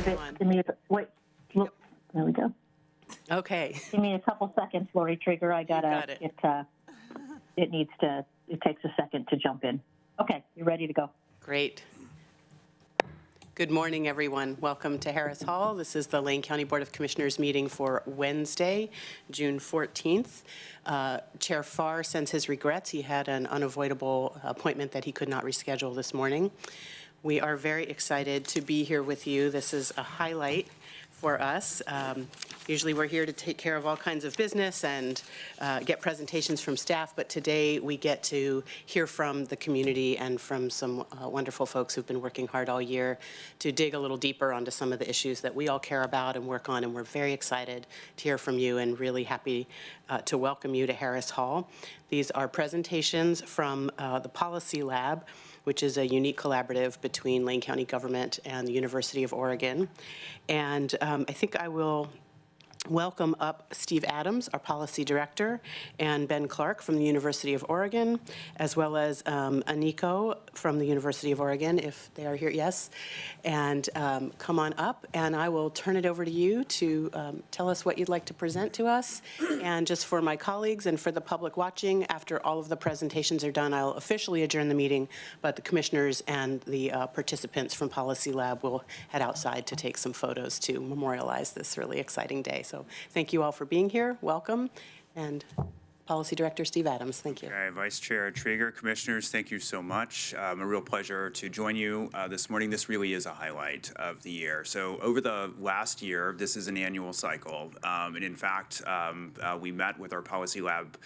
everyone. Wait, look, there we go. Okay. Give me a couple seconds, Lori Trigger. I got it takes a second to jump in. Okay, you're ready to go. Great. Good morning, everyone. Welcome to Harris Hall. This is the Lane County Board of Commissioners meeting for Wednesday, June 14th. Chair Farr sends his regrets. He had an unavoidable appointment that he could not reschedule this morning. We are very excited to be here with you. This is a highlight for us. Usually we're here to take care of all kinds of business and get presentations from staff, but today we get to hear from the community and from some wonderful folks who've been working hard all year to dig a little deeper onto some of the issues that we all care about and work on, and we're very excited to hear from you and really happy to welcome you to Harris Hall. These are presentations from the Policy Lab, which is a unique collaborative between Lane County government and the University of Oregon. And I think I will welcome up Steve Adams, our policy director, and Ben Clark from the University of Oregon, as well as Aniko from the University of Oregon, if they are here, yes. And come on up, and I will turn it over to you to tell us what you'd like to present to us. And just for my colleagues and for the public watching, after all of the presentations are done, I'll officially adjourn the meeting, but the commissioners and the participants from Policy Lab will head outside to take some photos to memorialize this really exciting day. So thank you all for being here. Welcome. And Policy Director Steve Adams, thank you. Okay, Vice Chair Traeger, Commissioners, thank you so much. A real pleasure to join you this morning. This really is a highlight of the year. So over the last year, this is an annual cycle. And in fact, we met with our Policy Lab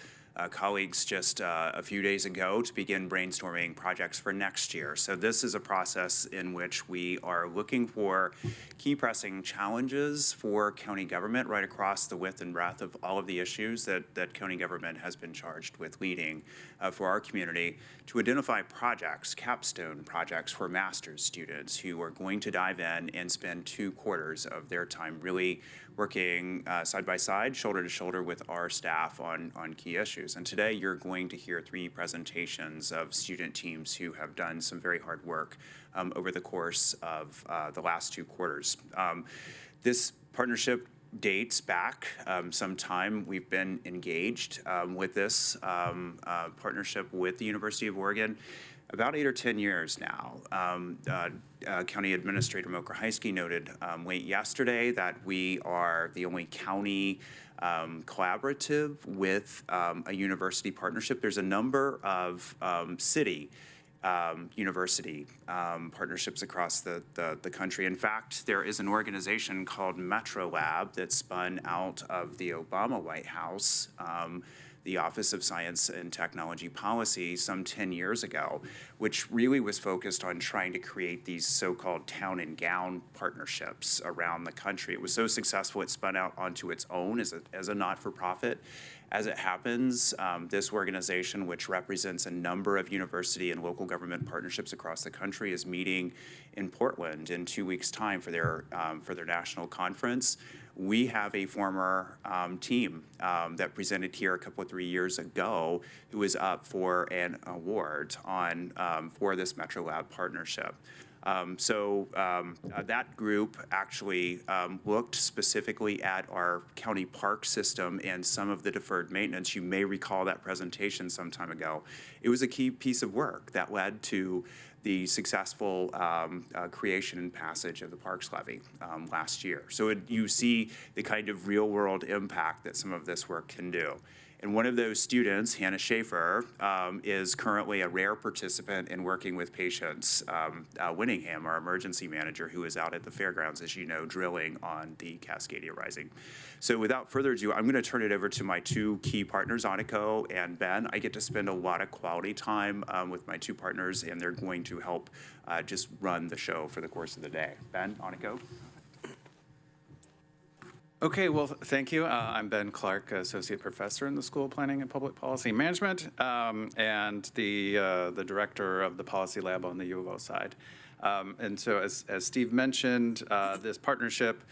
colleagues just a few days ago to begin brainstorming projects for next year. So this is a process in which we are looking for key pressing challenges for county government right across the width and breadth of all of the issues that county government has been charged with leading for our community, to identify projects, capstone projects for master's students who are going to dive in and spend 2 quarters of their time really working side by side, shoulder to shoulder with our staff on key issues. And today you're going to hear 3 presentations of student teams who have done some very hard work over the course of the last 2 quarters. This partnership dates back some time. We've been engaged with this partnership with the University of Oregon about 8 or 10 years now. County Administrator Mo Krahiski noted late yesterday that we are the only county collaborative with a university partnership. There's a number of city university partnerships across the country. In fact, there is an organization called Metro Lab that spun out of the Obama White House, the Office of Science and Technology Policy, some 10 years ago, which really was focused on trying to create these so-called town and gown partnerships around the country. It was so successful it spun out onto its own as a not-for-profit. As it happens, this organization, which represents a number of university and local government partnerships across the country, is meeting in Portland in 2 weeks' time for their national conference. We have a former team that presented here a couple of 3 years ago who is up for an award for this Metro Lab partnership. That group actually looked specifically at our county park system and some of the deferred maintenance. You may recall that presentation some time ago. It was a key piece of work that led to the successful creation and passage of the Parks Levy last year. So you see the kind of real world impact that some of this work can do. And one of those students, Hannah Schaefer, is currently a rare participant in working with patients. Winningham, our emergency manager, who is out at the fairgrounds, as you know, drilling on the Cascadia Rising. So without further ado, I'm going to turn it over to my 2 key partners, Aniko and Ben. I get to spend a lot of quality time with my 2 partners, and they're going to help just run the show for the course of the day. Ben, Aniko? Okay, well, thank you. I'm Ben Clark, Associate Professor in the School of Planning and Public Policy Management, and the Director of the Policy Lab on the U of O side. And so as Steve mentioned, this partnership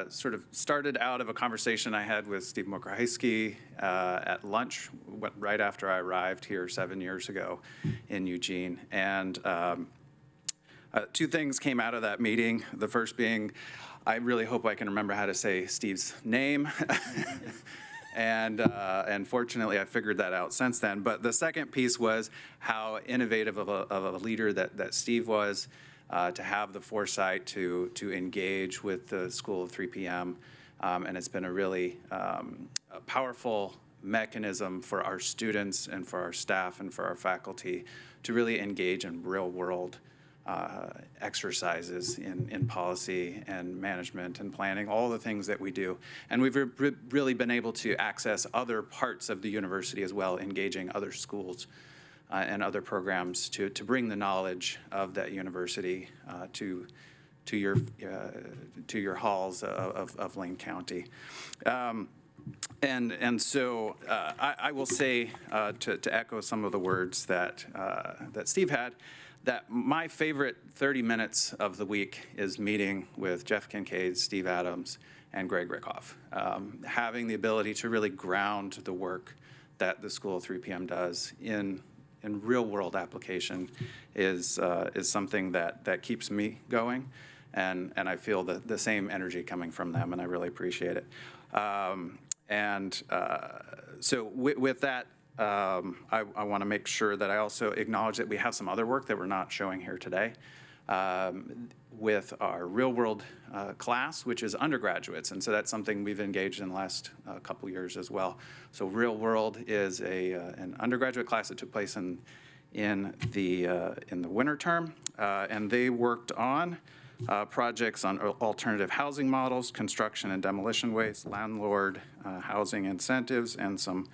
sort of started out of a conversation I had with Steve Mokrahiski at lunch right after I arrived here 7 years ago in Eugene. And Two things came out of that meeting. The first being, I really hope I can remember how to say Steve's name. And fortunately, I figured that out since then. But the second piece was how innovative of a leader that Steve was, to have the foresight to engage with the School of 3 p.m. And it's been a really a powerful mechanism for our students and for our staff and for our faculty to really engage in real-world exercises in policy and management and planning, all the things that we do. And we've really been able to access other parts of the university as well, engaging other schools and other programs to bring the knowledge of that university to your halls of Lane County. And so I will say, to echo some of the words that Steve had, that my favorite 30 minutes of the week is meeting with Jeff Kincaid, Steve Adams, and Greg Rickoff. Having the ability to really ground the work that the School of 3 p.m. does in real-world application is something that keeps me going, and I feel the same energy coming from them, and I really appreciate it. So with that, I want to make sure that I also acknowledge that we have some other work that we're not showing here today with our real-world class, which is undergraduates, and so that's something we've engaged in the last couple years as well. So Real World is an undergraduate class that took place in the winter term, and they worked on projects on alternative housing models, construction and demolition waste, landlord housing incentives, and some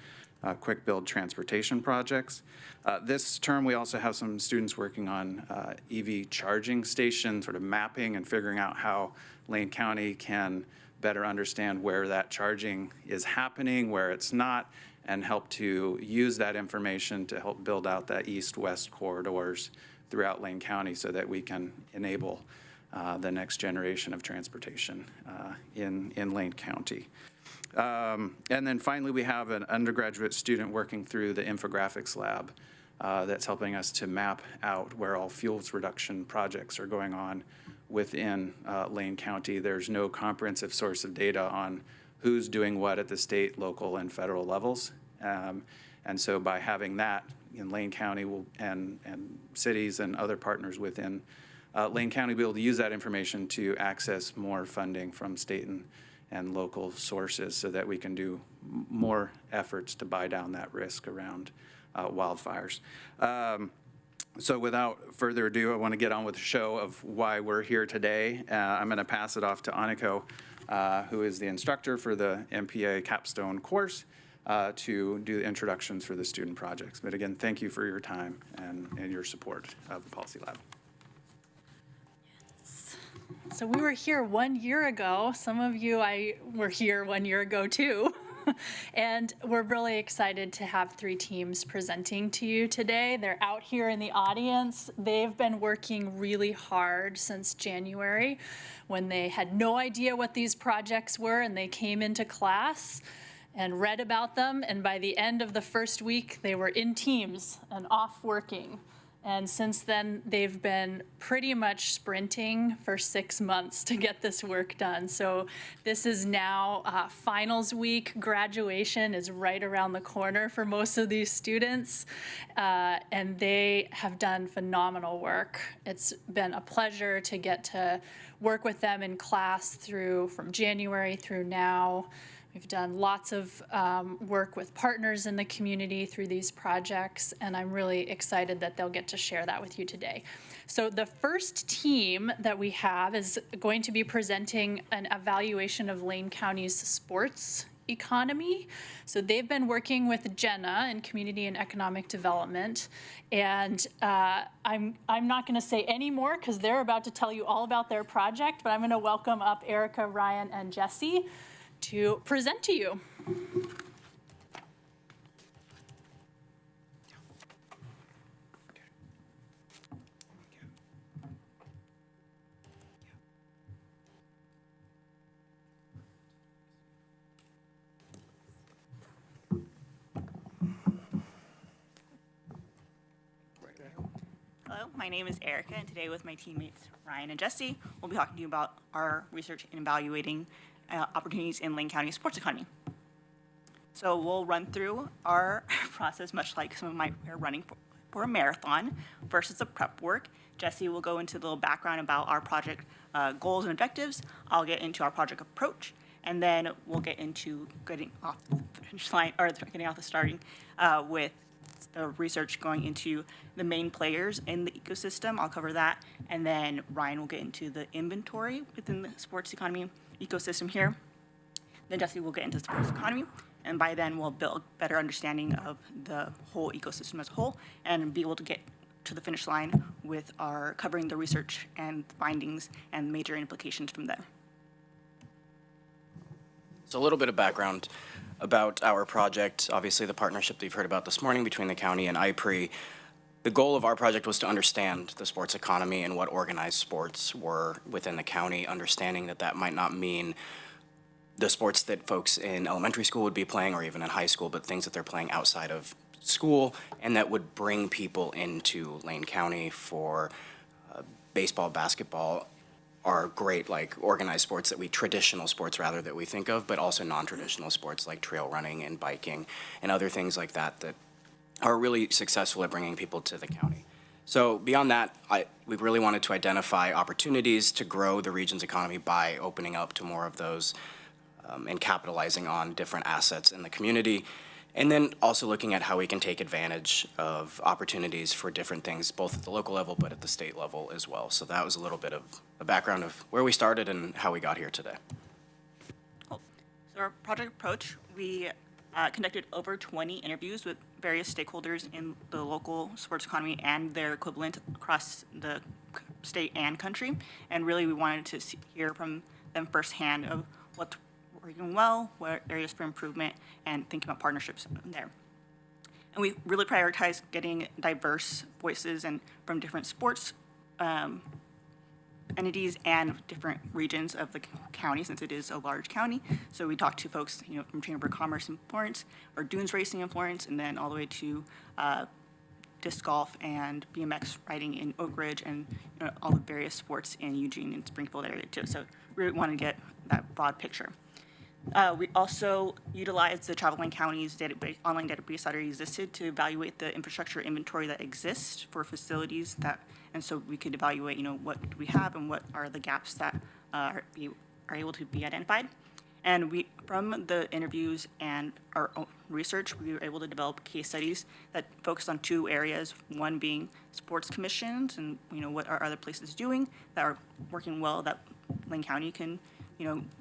quick build transportation projects. This term, we also have some students working on EV charging stations, sort of mapping and figuring out how Lane County can better understand where that charging is happening, where it's not, and help to use that information to help build out that east-west corridors throughout Lane County so that we can enable the next generation of transportation in Lane County. And then finally, we have an undergraduate student working through the infographics lab that's helping us to map out where all fuels reduction projects are going on within Lane County. There's no comprehensive source of data on who's doing what at the state, local, and federal levels. And so by having that in Lane County and cities and other partners within Lane County, we'll be able to use that information to access more funding from state and local sources so that we can do more efforts to buy down that risk around wildfires. So without further ado, I want to get on with the show of why we're here today. I'm going to pass it off to Aniko, who is the instructor for the MPA capstone course, to do the introductions for the student projects. But again, thank you for your time and your support of the Policy Lab. So we were here 1 year ago. Some of you were here 1 year ago too. And we're really excited to have 3 teams presenting to you today. They're out here in the audience. They've been working really hard since January when they had no idea what these projects were, and they came into class and read about them. And by the end of the first week, they were in teams and off working. And since then, they've been pretty much sprinting for 6 months to get this work done. So this is now finals week. Graduation is right around the corner for most of these students. And they have done phenomenal work. It's been a pleasure to get to work with them in class from January through now. We've done lots of work with partners in the community through these projects, and I'm really excited that they'll get to share that with you today. So the first team that we have is going to be presenting an evaluation of Lane County's sports economy. So they've been working with Jenna in Community and Economic Development, and I'm not going to say any more because they're about to tell you all about their project, but I'm going to welcome up Erica, Ryan, and Jesse to present to you. Hello. Hello, my name is Erica, and today with my teammates Ryan and Jesse, we'll be talking to you about our research in evaluating opportunities in Lane County sports economy. So we'll run through our process, much like some of my running for a marathon. First is the prep work. Jesse will go into a little background about our project goals and objectives. I'll get into our project approach, and then we'll get into getting off the finish line, or getting off the starting with the research going into the main players in the ecosystem. I'll cover that. And then Ryan will get into the inventory within the sports economy ecosystem here. Then Jesse will get into sports economy. And by then we'll build a better understanding of the whole ecosystem as a whole and be able to get to the finish line with our covering the research and findings and major implications from there. So a little bit of background about our project. Obviously, the partnership that you've heard about this morning between the county and IPRE. The goal of our project was to understand the sports economy and what organized sports were within the county, understanding that that might not mean the sports that folks in elementary school would be playing or even in high school, but things that they're playing outside of school and that would bring people into Lane County for baseball, basketball, are great, like organized sports traditional sports rather, that we think of, but also non-traditional sports like trail running and biking and other things like that that are really successful at bringing people to the county. So beyond that, we really wanted to identify opportunities to grow the region's economy by opening up to more of those and capitalizing on different assets in the community. And then also looking at how we can take advantage of opportunities for different things, both at the local level, but at the state level as well. So that was a little bit of a background of where we started and how we got here today. Cool. So our project approach, we conducted over 20 interviews with various stakeholders in the local sports economy and their equivalent across the state and country. And really we wanted to hear from them firsthand of what's working well, what areas for improvement, and thinking about partnerships there. And we really prioritize getting diverse voices and from different sports entities and different regions of the county, since it is a large county. So we talked to folks, from Chamber of Commerce in Florence, or dunes racing in Florence, and then all the way to disc golf and BMX riding in Oak Ridge, and all the various sports in Eugene and Springfield area too. So we really want to get that broad picture. We also utilized the Travel Lane County's online database that already existed to evaluate the infrastructure inventory that exists for facilities and so we could evaluate, what do we have and what are the gaps that are able to be identified. And from the interviews and our own research, we were able to develop case studies that focused on two areas, one being sports commissions and, what are other places doing that are working well that Lane County can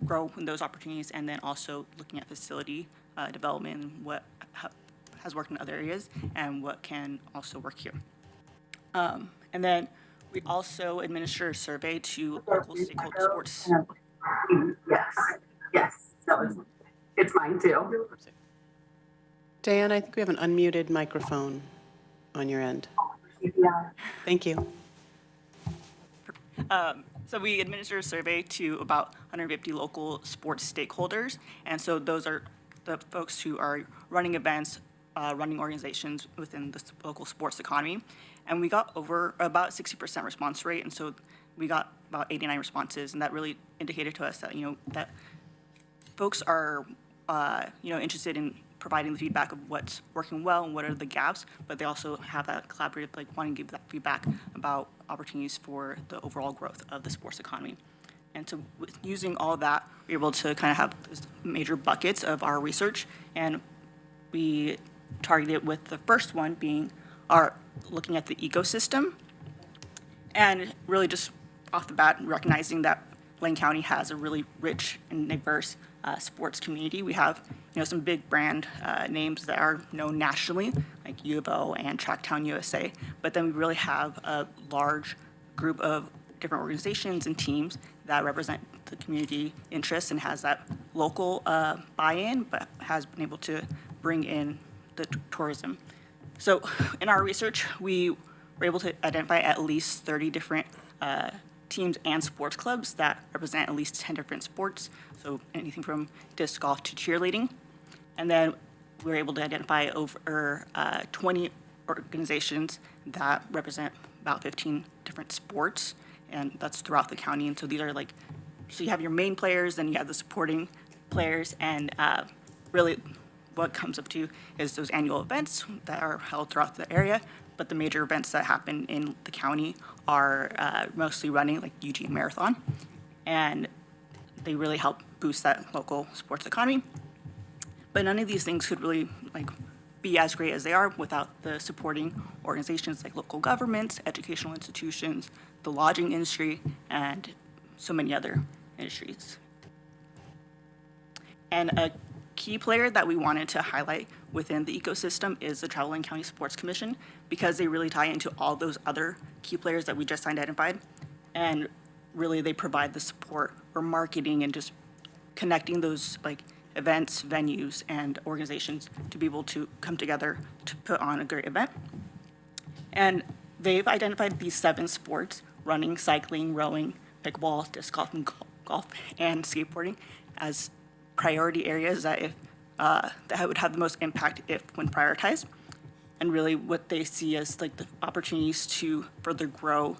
grow in those opportunities, and then also looking at facility development and what has worked in other areas and what can also work here. And then we also administer a survey to local stakeholder sports. Yes, it's mine too. Diane, I think we have an unmuted microphone on your end. Thank you. So we administer a survey to about 150 local sports stakeholders, and so those are the folks who are running events, running organizations within the local sports economy. And we got over about 60% response rate, and so we got about 89 responses, and that really indicated to us that, that folks are, interested in providing the feedback of what's working well and what are the gaps, but they also have that collaborative, wanting to give that feedback about opportunities for the overall growth of the sports economy. And so with using all that, we're able to kind of have those major buckets of our research, and we targeted with the first one being looking at the ecosystem, and really just off the bat recognizing that Lane County has a really rich and diverse sports community. We have, some big brand names that are known nationally, like U of O and Tracktown USA, but then we really have a large group of different organizations and teams that represent the community interests and has that local buy-in, but has been able to bring in the tourism. So in our research, we were able to identify at least 30 different teams and sports clubs that represent at least 10 different sports, so anything from disc golf to cheerleading. And then we were able to identify over 20 organizations that represent about 15 different sports, and that's throughout the county. And so these are like, so you have your main players, then you have the supporting players, and really what comes up to is those annual events that are held throughout the area. But the major events that happen in the county are mostly running, like Eugene Marathon, and they really help boost that local sports economy. But none of these things could really like be as great as they are without the supporting organizations like local governments, educational institutions, the lodging industry, and so many other industries. And a key player that we wanted to highlight within the ecosystem is the Travel Lane County Sports Commission, because they really tie into all those other key players that we just identified. And really they provide the support for marketing and just connecting those like events, venues, and organizations to be able to come together to put on a great event. And they've identified these 7 sports: running, cycling, rowing, pickleball, disc golf, and golf, and skateboarding as priority areas that if that would have the most impact if when prioritized. And really what they see as like the opportunities to further grow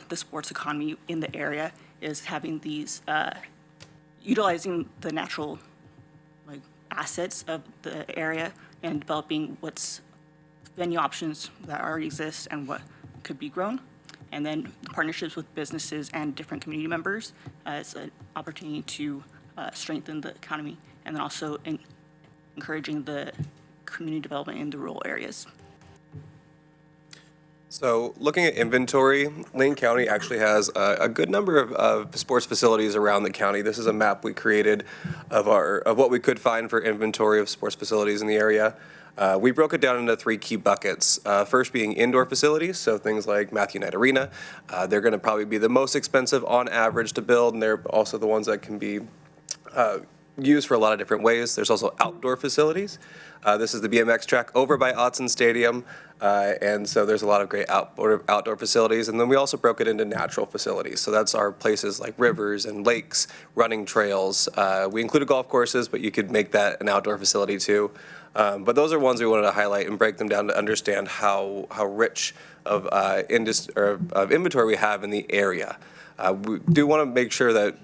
the sports economy in the area is having these, utilizing the natural like assets of the area and developing what's venue options that already exist and what could be grown. And then the partnerships with businesses and different community members as an opportunity to strengthen the economy, and then also encouraging the community development in the rural areas. So looking at inventory, Lane County actually has a good number of sports facilities around the county. This is a map we created of what we could find for inventory of sports facilities in the area. We broke it down into 3 key buckets. First being indoor facilities, so things like Matthew Knight Arena. They're going to probably be the most expensive on average to build, and they're also the ones that can be used for a lot of different ways. There's also outdoor facilities. This is the BMX track over by Autzen Stadium, and so there's a lot of great outdoor facilities. And then we also broke it into natural facilities. So that's our places like rivers and lakes, running trails. We included golf courses, but you could make that an outdoor facility too. But those are ones we wanted to highlight and break them down to understand how rich of inventory we have in the area. We do want to make sure that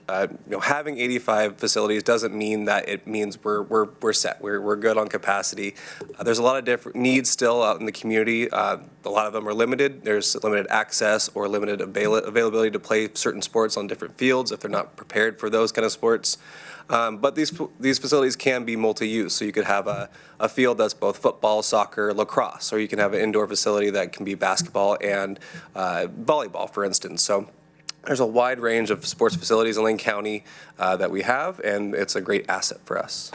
having 85 facilities doesn't mean that it means we're set. We're good on capacity. There's a lot of different needs still out in the community. A lot of them are limited. There's limited access or limited availability to play certain sports on different fields if they're not prepared for those kind of sports. But these facilities can be multi-use. So you could have a field that's both football, soccer, lacrosse, or you can have an indoor facility that can be basketball and volleyball, for instance. So there's a wide range of sports facilities in Lane County that we have, and it's a great asset for us.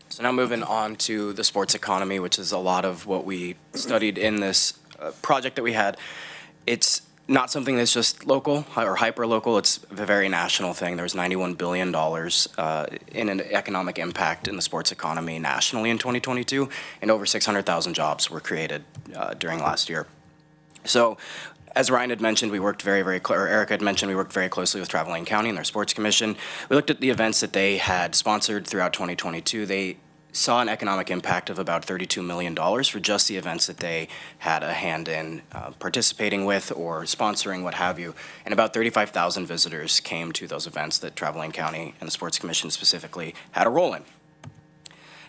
So now moving on to the sports economy, which is a lot of what we studied in this project that we had. It's not something that's just local or hyper-local. It's a very national thing. There's $91 billion in an economic impact in the sports economy nationally in 2022, and over 600,000 jobs were created during last year. So as Ryan had mentioned, we worked or Erica had mentioned, we worked very closely with Travel Lane County and their sports commission. We looked at the events that they had sponsored throughout 2022. They saw an economic impact of about $32 million for just the events that they had a hand in participating with or sponsoring, what have you. And about 35,000 visitors came to those events that Travel Lane County and the sports commission specifically had a role in.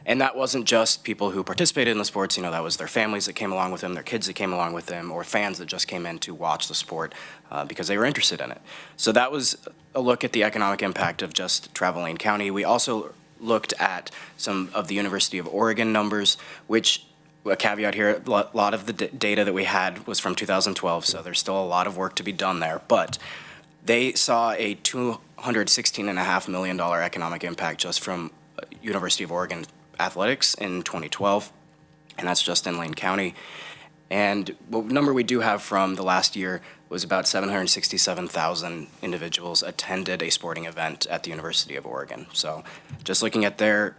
And that wasn't just people who participated in the sports, that was their families that came along with them, their kids that came along with them, or fans that just came in to watch the sport because they were interested in it. So that was a look at the economic impact of just Travel Lane County. We also looked at some of the University of Oregon numbers, which, a caveat here, a lot of the data that we had was from 2012, so there's still a lot of work to be done there. But they saw a $216.5 million economic impact just from University of Oregon athletics in 2012, and that's just in Lane County. And the number we do have from the last year was about 767,000 individuals attended a sporting event at the University of Oregon. So just looking at their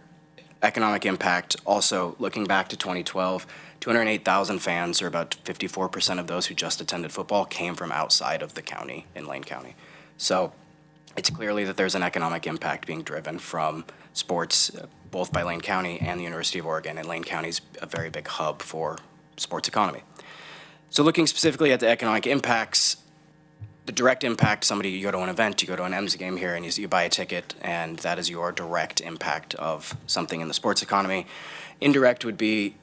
economic impact, also looking back to 2012, 208,000 fans, or about 54% of those who just attended football, came from outside of the county in Lane County. So it's clearly that there's an economic impact being driven from sports, both by Lane County and the University of Oregon, and Lane County is a very big hub for sports economy. So looking specifically at the economic impacts, the direct impact, you go to an event, you go to an M's game here, and you buy a ticket, and that is your direct impact of something in the sports economy. Indirect would be,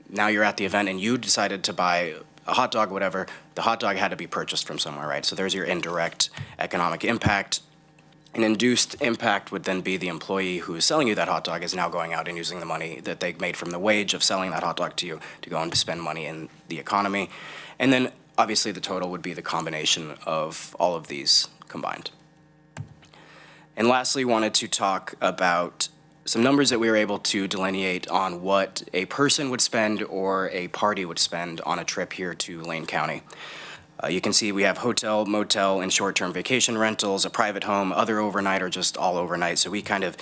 now you're at the event and you decided to buy a hot dog, whatever, the hot dog had to be purchased from somewhere, right? So there's your indirect economic impact. An induced impact would then be the employee who is selling you that hot dog is now going out and using the money that they made from the wage of selling that hot dog to you to go and spend money in the economy. And then obviously the total would be the combination of all of these combined. And lastly, wanted to talk about some numbers that we were able to delineate on what a person would spend or a party would spend on a trip here to Lane County. You can see we have hotel, motel, and short-term vacation rentals, a private home, other overnight, or just all overnight. So we kind of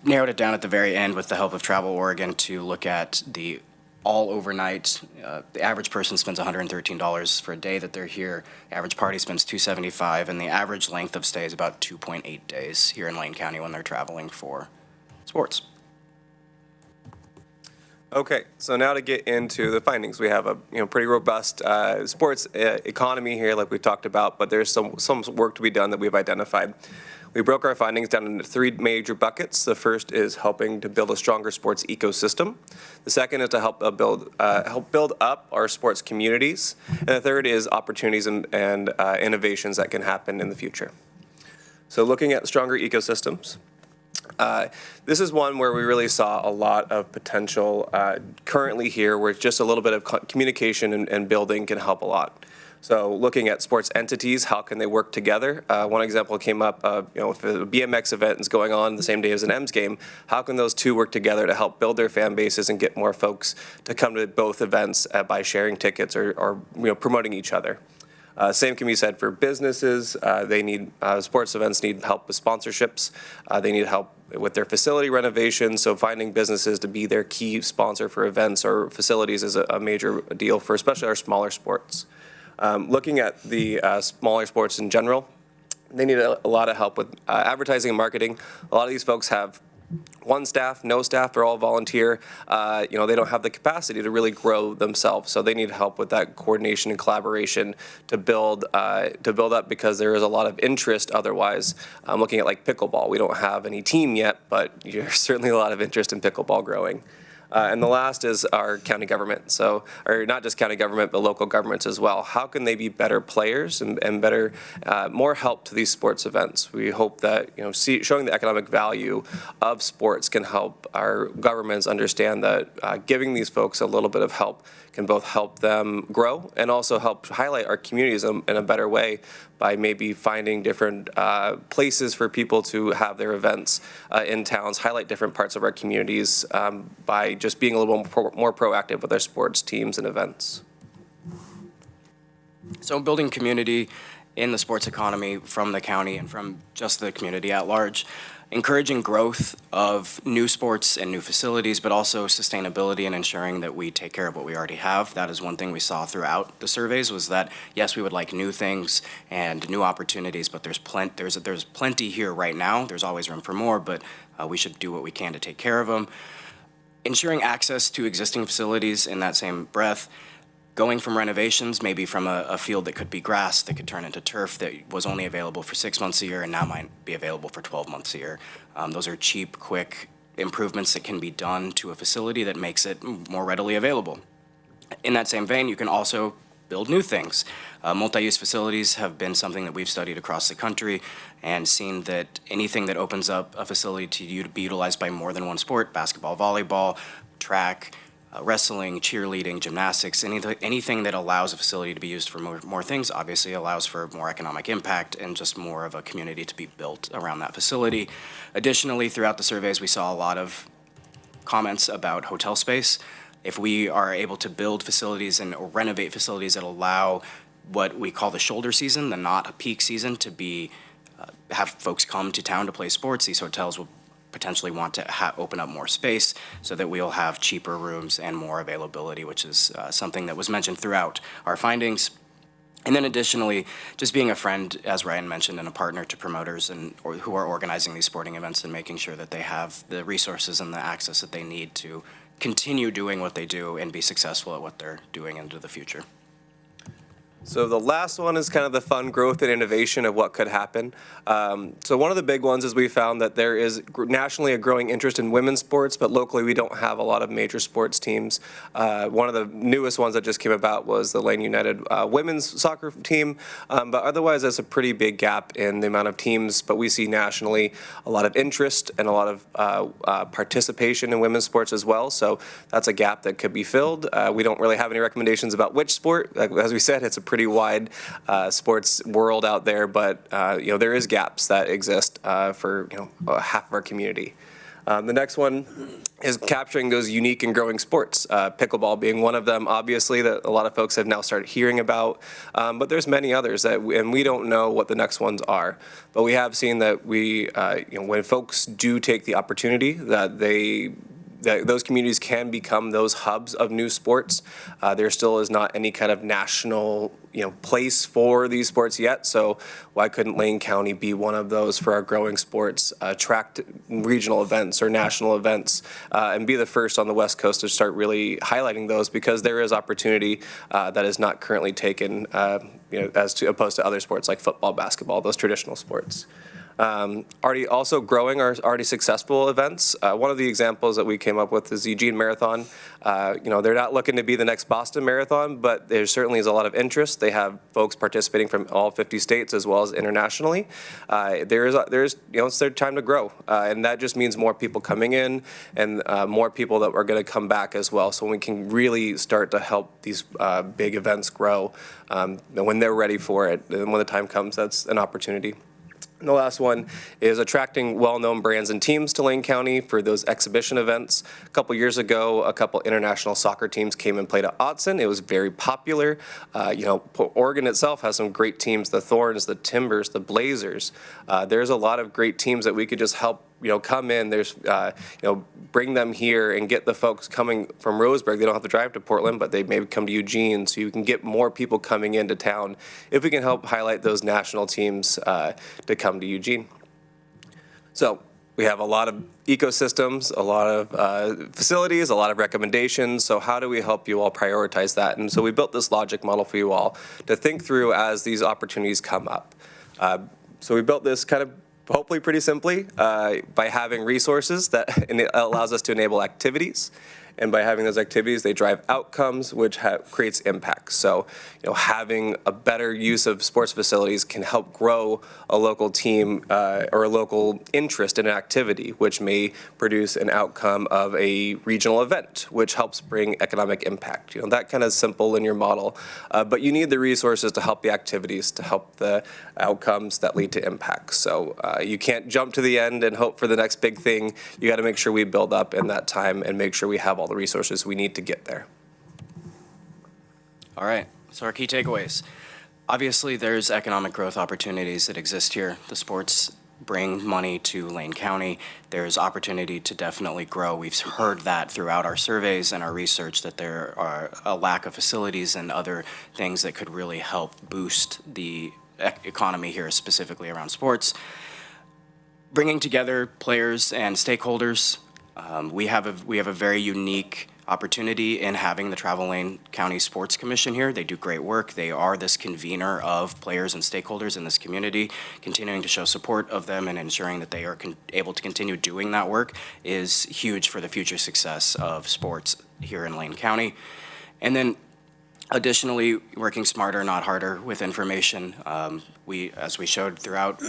narrowed it down at the very end with the help of Travel Oregon to look at the all overnight. The average person spends $113 for a day that they're here. The average party spends $275, and the average length of stay is about 2.8 days here in Lane County when they're traveling for sports. Okay, so now to get into the findings, we have a pretty robust sports economy here, like we talked about, but there's some work to be done that we've identified. We broke our findings down into 3 major buckets. The first is helping to build a stronger sports ecosystem. The second is to help build up our sports communities, and the third is opportunities and innovations that can happen in the future. So looking at stronger ecosystems. This is one where we really saw a lot of potential currently here, where just a little bit of communication and building can help a lot. So looking at sports entities, how can they work together? One example came up, if a BMX event is going on the same day as an M's game, how can those two work together to help build their fan bases and get more folks to come to both events by sharing tickets or promoting each other? Same can be said for businesses. They need sports events need help with sponsorships. They need help with their facility renovations. So finding businesses to be their key sponsor for events or facilities is a major deal for especially our smaller sports. Looking at the smaller sports in general, they need a lot of help with advertising and marketing. A lot of these folks have one staff, no staff, they're all volunteer. They don't have the capacity to really grow themselves, so they need help with that coordination and collaboration to build up, because there is a lot of interest otherwise. I'm looking at like pickleball. We don't have any team yet, but there's certainly a lot of interest in pickleball growing. And the last is our county government. Or not just county government, but local governments as well. How can they be better players and better, more help to these sports events? We hope that, showing the economic value of sports can help our governments understand that giving these folks a little bit of help can both help them grow and also help highlight our communities in a better way by maybe finding different places for people to have their events in towns, highlight different parts of our communities by just being a little more proactive with our sports teams and events. So building community in the sports economy from the county and from just the community at large, encouraging growth of new sports and new facilities, but also sustainability and ensuring that we take care of what we already have. That is one thing we saw throughout the surveys, was that, yes, we would like new things and new opportunities, but there's plenty here right now. There's always room for more, but we should do what we can to take care of them. Ensuring access to existing facilities in that same breath, going from renovations, maybe from a field that could be grass, that could turn into turf, that was only available for 6 months a year and now might be available for 12 months a year. Those are cheap, quick improvements that can be done to a facility that makes it more readily available. In that same vein, you can also build new things. Multi-use facilities have been something that we've studied across the country and seen that anything that opens up a facility to be utilized by more than one sport, basketball, volleyball, track, wrestling, cheerleading, gymnastics, anything that allows a facility to be used for more things obviously allows for more economic impact and just more of a community to be built around that facility. Additionally, throughout the surveys, we saw a lot of comments about hotel space. If we are able to build facilities or renovate facilities that allow what we call the shoulder season, the not a peak season, to be have folks come to town to play sports, these hotels will potentially want to open up more space so that we'll have cheaper rooms and more availability, which is something that was mentioned throughout our findings. And then additionally, just being a friend, as Ryan mentioned, and a partner to promoters who are organizing these sporting events and making sure that they have the resources and the access that they need to continue doing what they do and be successful at what they're doing into the future. So the last one is kind of the fun growth and innovation of what could happen. So one of the big ones is we found that there is nationally a growing interest in women's sports, but locally we don't have a lot of major sports teams. One of the newest ones that just came about was the Lane United women's soccer team, but otherwise there's a pretty big gap in the amount of teams, but we see nationally a lot of interest and a lot of participation in women's sports as well, so that's a gap that could be filled. We don't really have any recommendations about which sport. As we said, it's a pretty wide sports world out there, but there is gaps that exist for half of our community. The next one is capturing those unique and growing sports, pickleball being one of them, obviously, that a lot of folks have now started hearing about, but there's many others, and we don't know what the next ones are. But we have seen that when folks do take the opportunity, that those communities can become those hubs of new sports. There still is not any kind of national place for these sports yet, so why couldn't Lane County be one of those for our growing sports, attract regional events or national events, and be the first on the West Coast to start really highlighting those, because there is opportunity that is not currently taken as opposed to other sports like football, basketball, those traditional sports. Already also growing our already successful events. One of the examples that we came up with is the Eugene Marathon. They're not looking to be the next Boston Marathon, but there certainly is a lot of interest. They have folks participating from all 50 states as well as internationally. It's their time to grow, and that just means more people coming in and more people that are going to come back as well. So we can really start to help these big events grow when they're ready for it, and when the time comes, that's an opportunity. And the last one is attracting well-known brands and teams to Lane County for those exhibition events. A couple years ago, a couple international soccer teams came and played at Autzen. It was very popular. Oregon itself has some great teams, the Thorns, the Timbers, the Blazers. There's a lot of great teams that we could just help come in. There's, bring them here and get the folks coming from Roseburg. They don't have to drive to Portland, but they maybe come to Eugene, so you can get more people coming into town if we can help highlight those national teams to come to Eugene. So we have a lot of ecosystems, a lot of facilities, a lot of recommendations. So how do we help you all prioritize that? And so we built this logic model for you all to think through as these opportunities come up. So we built this kind of hopefully pretty simply by having resources that allows us to enable activities. And by having those activities, they drive outcomes, which creates impact. So, having a better use of sports facilities can help grow a local team or a local interest in an activity, which may produce an outcome of a regional event, which helps bring economic impact. That kind of simple in your model. But you need the resources to help the activities, to help the outcomes that lead to impact. So you can't jump to the end and hope for the next big thing. You got to make sure we build up in that time and make sure we have all the resources we need to get there. All right, so our key takeaways. Obviously, there's economic growth opportunities that exist here. The sports bring money to Lane County. There's opportunity to definitely grow. We've heard that throughout our surveys and our research, that there are a lack of facilities and other things that could really help boost the economy here, specifically around sports. Bringing together players and stakeholders. We have a very unique opportunity in having the Travel Lane County Sports Commission here. They do great work. They are this convener of players and stakeholders in this community. Continuing to show support of them and ensuring that they are able to continue doing that work is huge for the future success of sports here in Lane County. And then additionally, working smarter, not harder with information. As we showed throughout,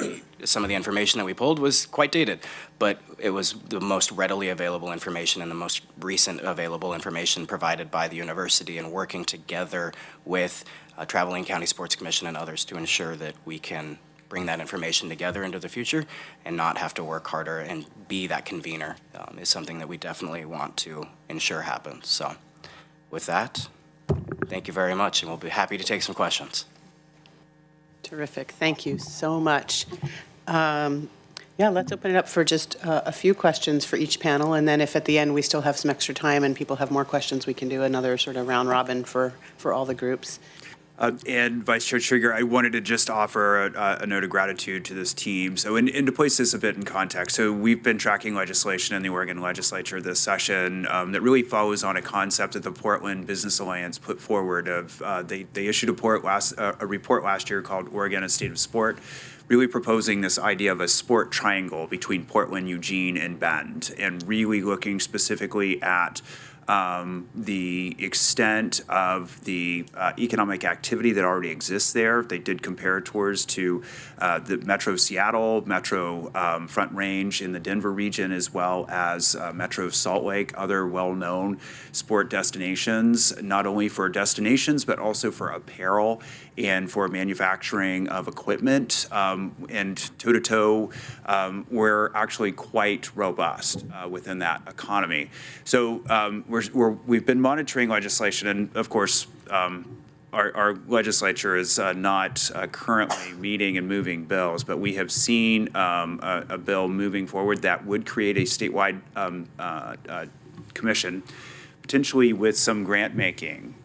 some of the information that we pulled was quite dated, but it was the most readily available information and the most recent available information provided by the university, and working together with Travel Lane County Sports Commission and others to ensure that we can bring that information together into the future and not have to work harder and be that convener is something that we definitely want to ensure happens. So with that, thank you very much, and we'll be happy to take some questions. Terrific. Thank you so much. Let's open it up for just a few questions for each panel, and then if at the end we still have some extra time and people have more questions, we can do another sort of round robin for all the groups. And Vice Chair Trigger, I wanted to just offer a note of gratitude to this team. So, and to place this a bit in context, so we've been tracking legislation in the Oregon Legislature this session that really follows on a concept that the Portland Business Alliance put forward. They issued a report last year called Oregon: A State of Sport, really proposing this idea of a sport triangle between Portland, Eugene, and Bend, and really looking specifically at the extent of the economic activity that already exists there. They did comparators to the Metro Seattle, Metro Front Range in the Denver region, as well as Metro Salt Lake, other well-known sport destinations, not only for destinations, but also for apparel and for manufacturing of equipment. And toe-to-toe, we're actually quite robust within that economy. So we've been monitoring legislation, and of course, our legislature is not currently meeting and moving bills, but we have seen a bill moving forward that would create a statewide commission, potentially with some grant-making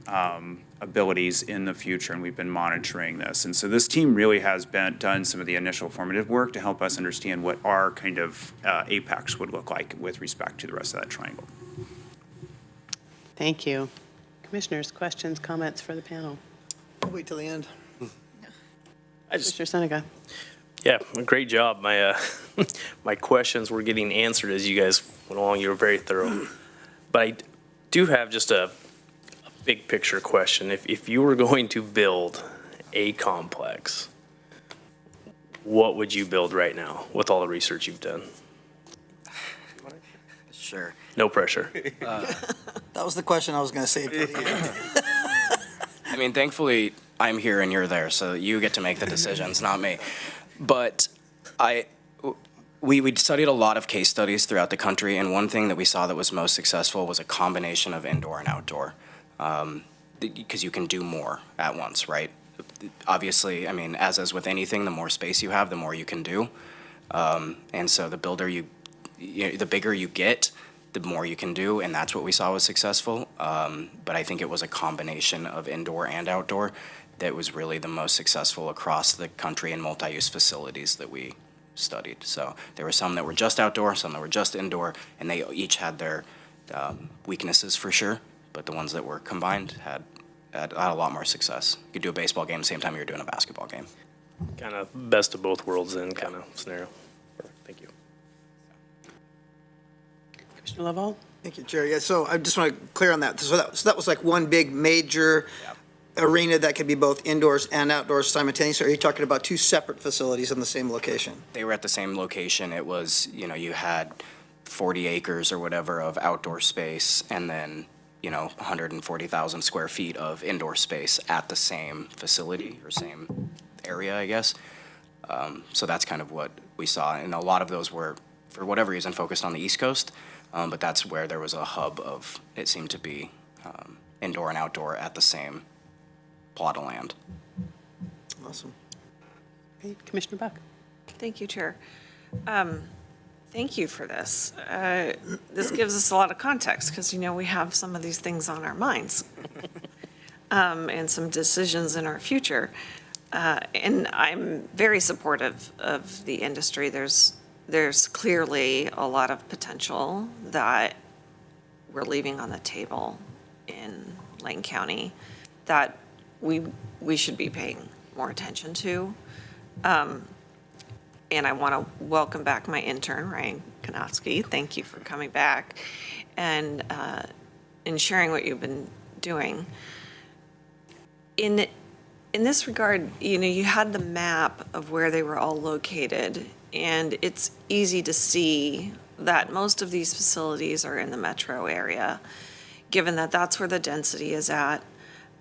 abilities in the future, and we've been monitoring this. And so this team really has done some of the initial formative work to help us understand what our kind of apex would look like with respect to the rest of that triangle. Thank you. Commissioners, questions, comments for the panel? I'll wait till the end. Mr. Seneca. Yeah, great job. My my questions were getting answered as you guys went along. You were very thorough. But I do have just a big picture question. If you were going to build a complex, what would you build right now with all the research you've done? Sure. No pressure. That was the question I was going to say. I mean, thankfully, I'm here and you're there, so you get to make the decisions, not me. But we studied a lot of case studies throughout the country, and one thing that we saw that was most successful was a combination of indoor and outdoor, because you can do more at once, right? Obviously, I mean, as is with anything, the more space you have, the more you can do. And so the the bigger you get, the more you can do, and that's what we saw was successful. But I think it was a combination of indoor and outdoor that was really the most successful across the country in multi-use facilities that we studied. So there were some that were just outdoor, some that were just indoor, and they each had their weaknesses for sure, but the ones that were combined had a lot more success. You could do a baseball game the same time you were doing a basketball game. Kind of best of both worlds then kind of scenario. Thank you. Commissioner Laval? Thank you, Chair. Yeah, so I just want to clear on that. So that was like one big major arena that could be both indoors and outdoors simultaneously. Or are you talking about two separate facilities in the same location? They were at the same location. It was, you had 40 acres or whatever of outdoor space, and then 140,000 square feet of indoor space at the same facility or same area, I guess. So that's kind of what we saw. And a lot of those were, for whatever reason, focused on the East Coast. But that's where there was a hub of, it seemed to be indoor and outdoor at the same plot of land. Awesome. Okay, Commissioner Buck. Thank you, Chair. Thank you for this. This gives us a lot of context because, we have some of these things on our minds and some decisions in our future. And I'm very supportive of the industry. There's clearly a lot of potential that we're leaving on the table in Lane County that we should be paying more attention to. And I want to welcome back my intern, Ryan Kanofsky. Thank you for coming back and sharing what you've been doing. In this regard, you had the map of where they were all located, and it's easy to see that most of these facilities are in the metro area, given that that's where the density is at.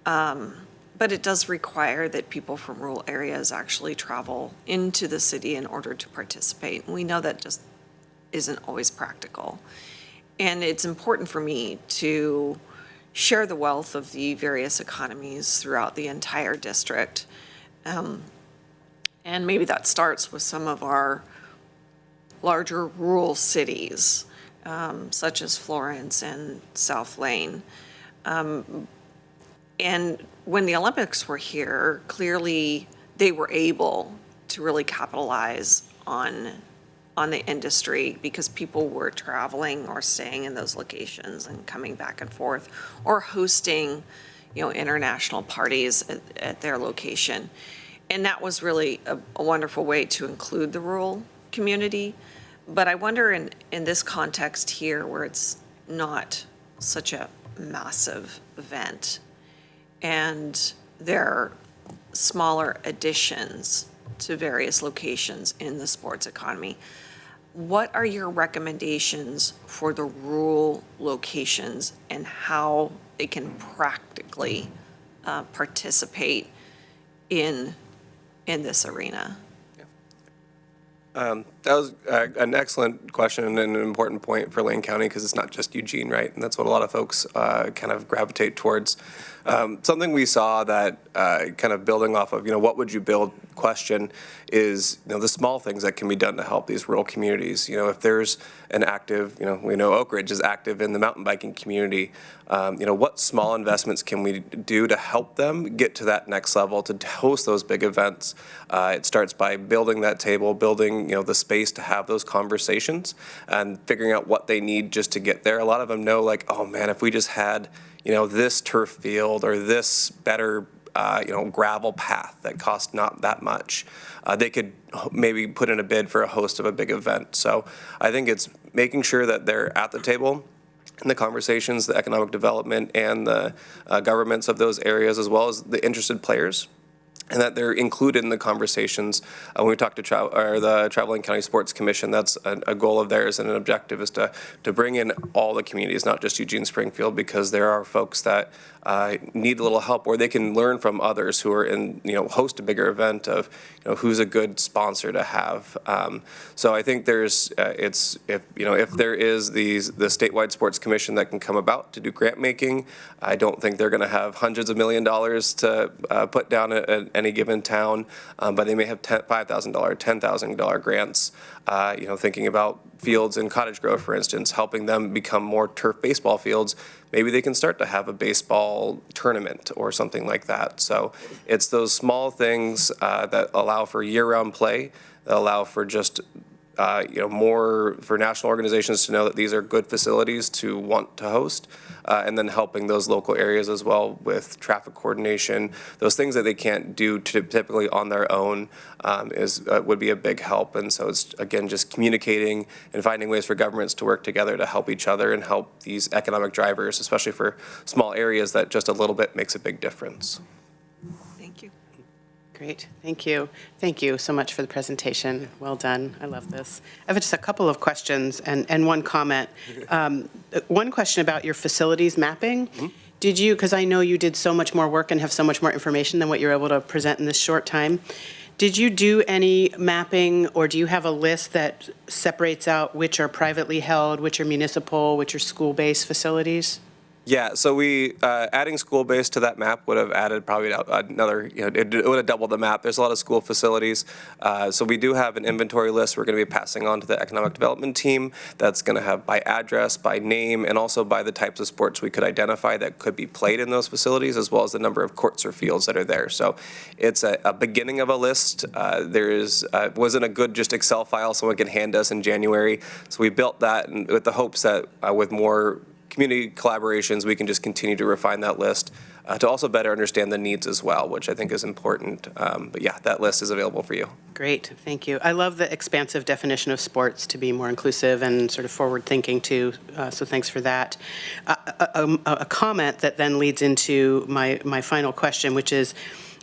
But it does require that people from rural areas actually travel into the city in order to participate. And we know that just isn't always practical. And it's important for me to share the wealth of the various economies throughout the entire district. And maybe that starts with some of our larger rural cities, such as Florence and South Lane. And when the Olympics were here, clearly they were able to really capitalize on the industry because people were traveling or staying in those locations and coming back and forth or hosting, international parties at their location. And that was really a wonderful way to include the rural community. But I wonder in this context here where it's not such a massive event and there are smaller additions to various locations in the sports economy, what are your recommendations for the rural locations and how they can practically participate in this arena? That was an excellent question and an important point for Lane County because it's not just Eugene, right? And that's what a lot of folks kind of gravitate towards. Something we saw that kind of building off of, what would you build question is, the small things that can be done to help these rural communities. If there's an active, we know Oak Ridge is active in the mountain biking community. What small investments can we do to help them get to that next level to host those big events? It starts by building that table, building, the space to have those conversations and figuring out what they need just to get there. A lot of them know like, oh man, if we just had, this turf field or this better gravel path that cost not that much, they could maybe put in a bid for a host of a big event. So I think it's making sure that they're at the table in the conversations, the economic development and the governments of those areas, as well as the interested players, and that they're included in the conversations. When we talk to the Traveling County Sports Commission, that's a goal of theirs and an objective is to bring in all the communities, not just Eugene Springfield, because there are folks that need a little help or they can learn from others who are in, host a bigger event of, who's a good sponsor to have. So I think there's, if there is the statewide sports commission that can come about to do grant making, I don't think they're going to have hundreds of $1 millions to put down at any given town, but they may have $5,000, $10,000 grants. Thinking about fields in Cottage Grove, for instance, helping them become more turf baseball fields. Maybe they can start to have a baseball tournament or something like that. So it's those small things that allow for year-round play, that allow for just more for national organizations to know that these are good facilities to want to host, and then helping those local areas as well with traffic coordination. Those things that they can't do typically on their own would be a big help. And so it's, again, just communicating and finding ways for governments to work together to help each other and help these economic drivers, especially for small areas that just a little bit makes a big difference. Thank you. Great, thank you. Thank you so much for the presentation. Well done, I love this. I have just a couple of questions and one comment. One question about your facilities mapping. Did you, because I know you did so much more work and have so much more information than what you're able to present in this short time. Did you do any mapping or do you have a list that separates out which are privately held, which are municipal, which are school-based facilities? Yeah, so we adding school-based to that map would have added probably another, it would have doubled the map. There's a lot of school facilities. So we do have an inventory list we're going to be passing on to the economic development team that's going to have by address, by name, and also by the types of sports we could identify that could be played in those facilities, as well as the number of courts or fields that are there. So it's a beginning of a list. Wasn't a good just Excel file someone could hand us in January. So we built that and with the hopes that with more community collaborations, we can just continue to refine that list to also better understand the needs as well, which I think is important. But yeah, that list is available for you. Great, thank you. I love the expansive definition of sports to be more inclusive and sort of forward-thinking too, so thanks for that. A comment that then leads into my final question, which is,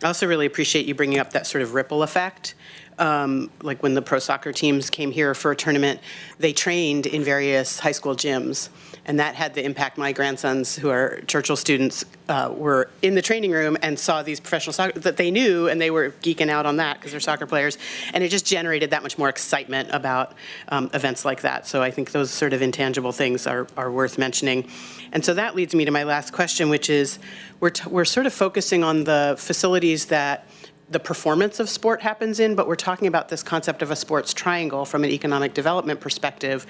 I also really appreciate you bringing up that sort of ripple effect. Like when the pro soccer teams came here for a tournament, they trained in various high school gyms. And that had the impact. My grandsons, who are Churchill students, were in the training room and saw these professional soccer that they knew, and they were geeking out on that because they're soccer players. And it just generated that much more excitement about events like that. So I think those sort of intangible things are worth mentioning. And so that leads me to my last question, which is we're sort of focusing on the facilities that the performance of sport happens in, but we're talking about this concept of a sports triangle from an economic development perspective.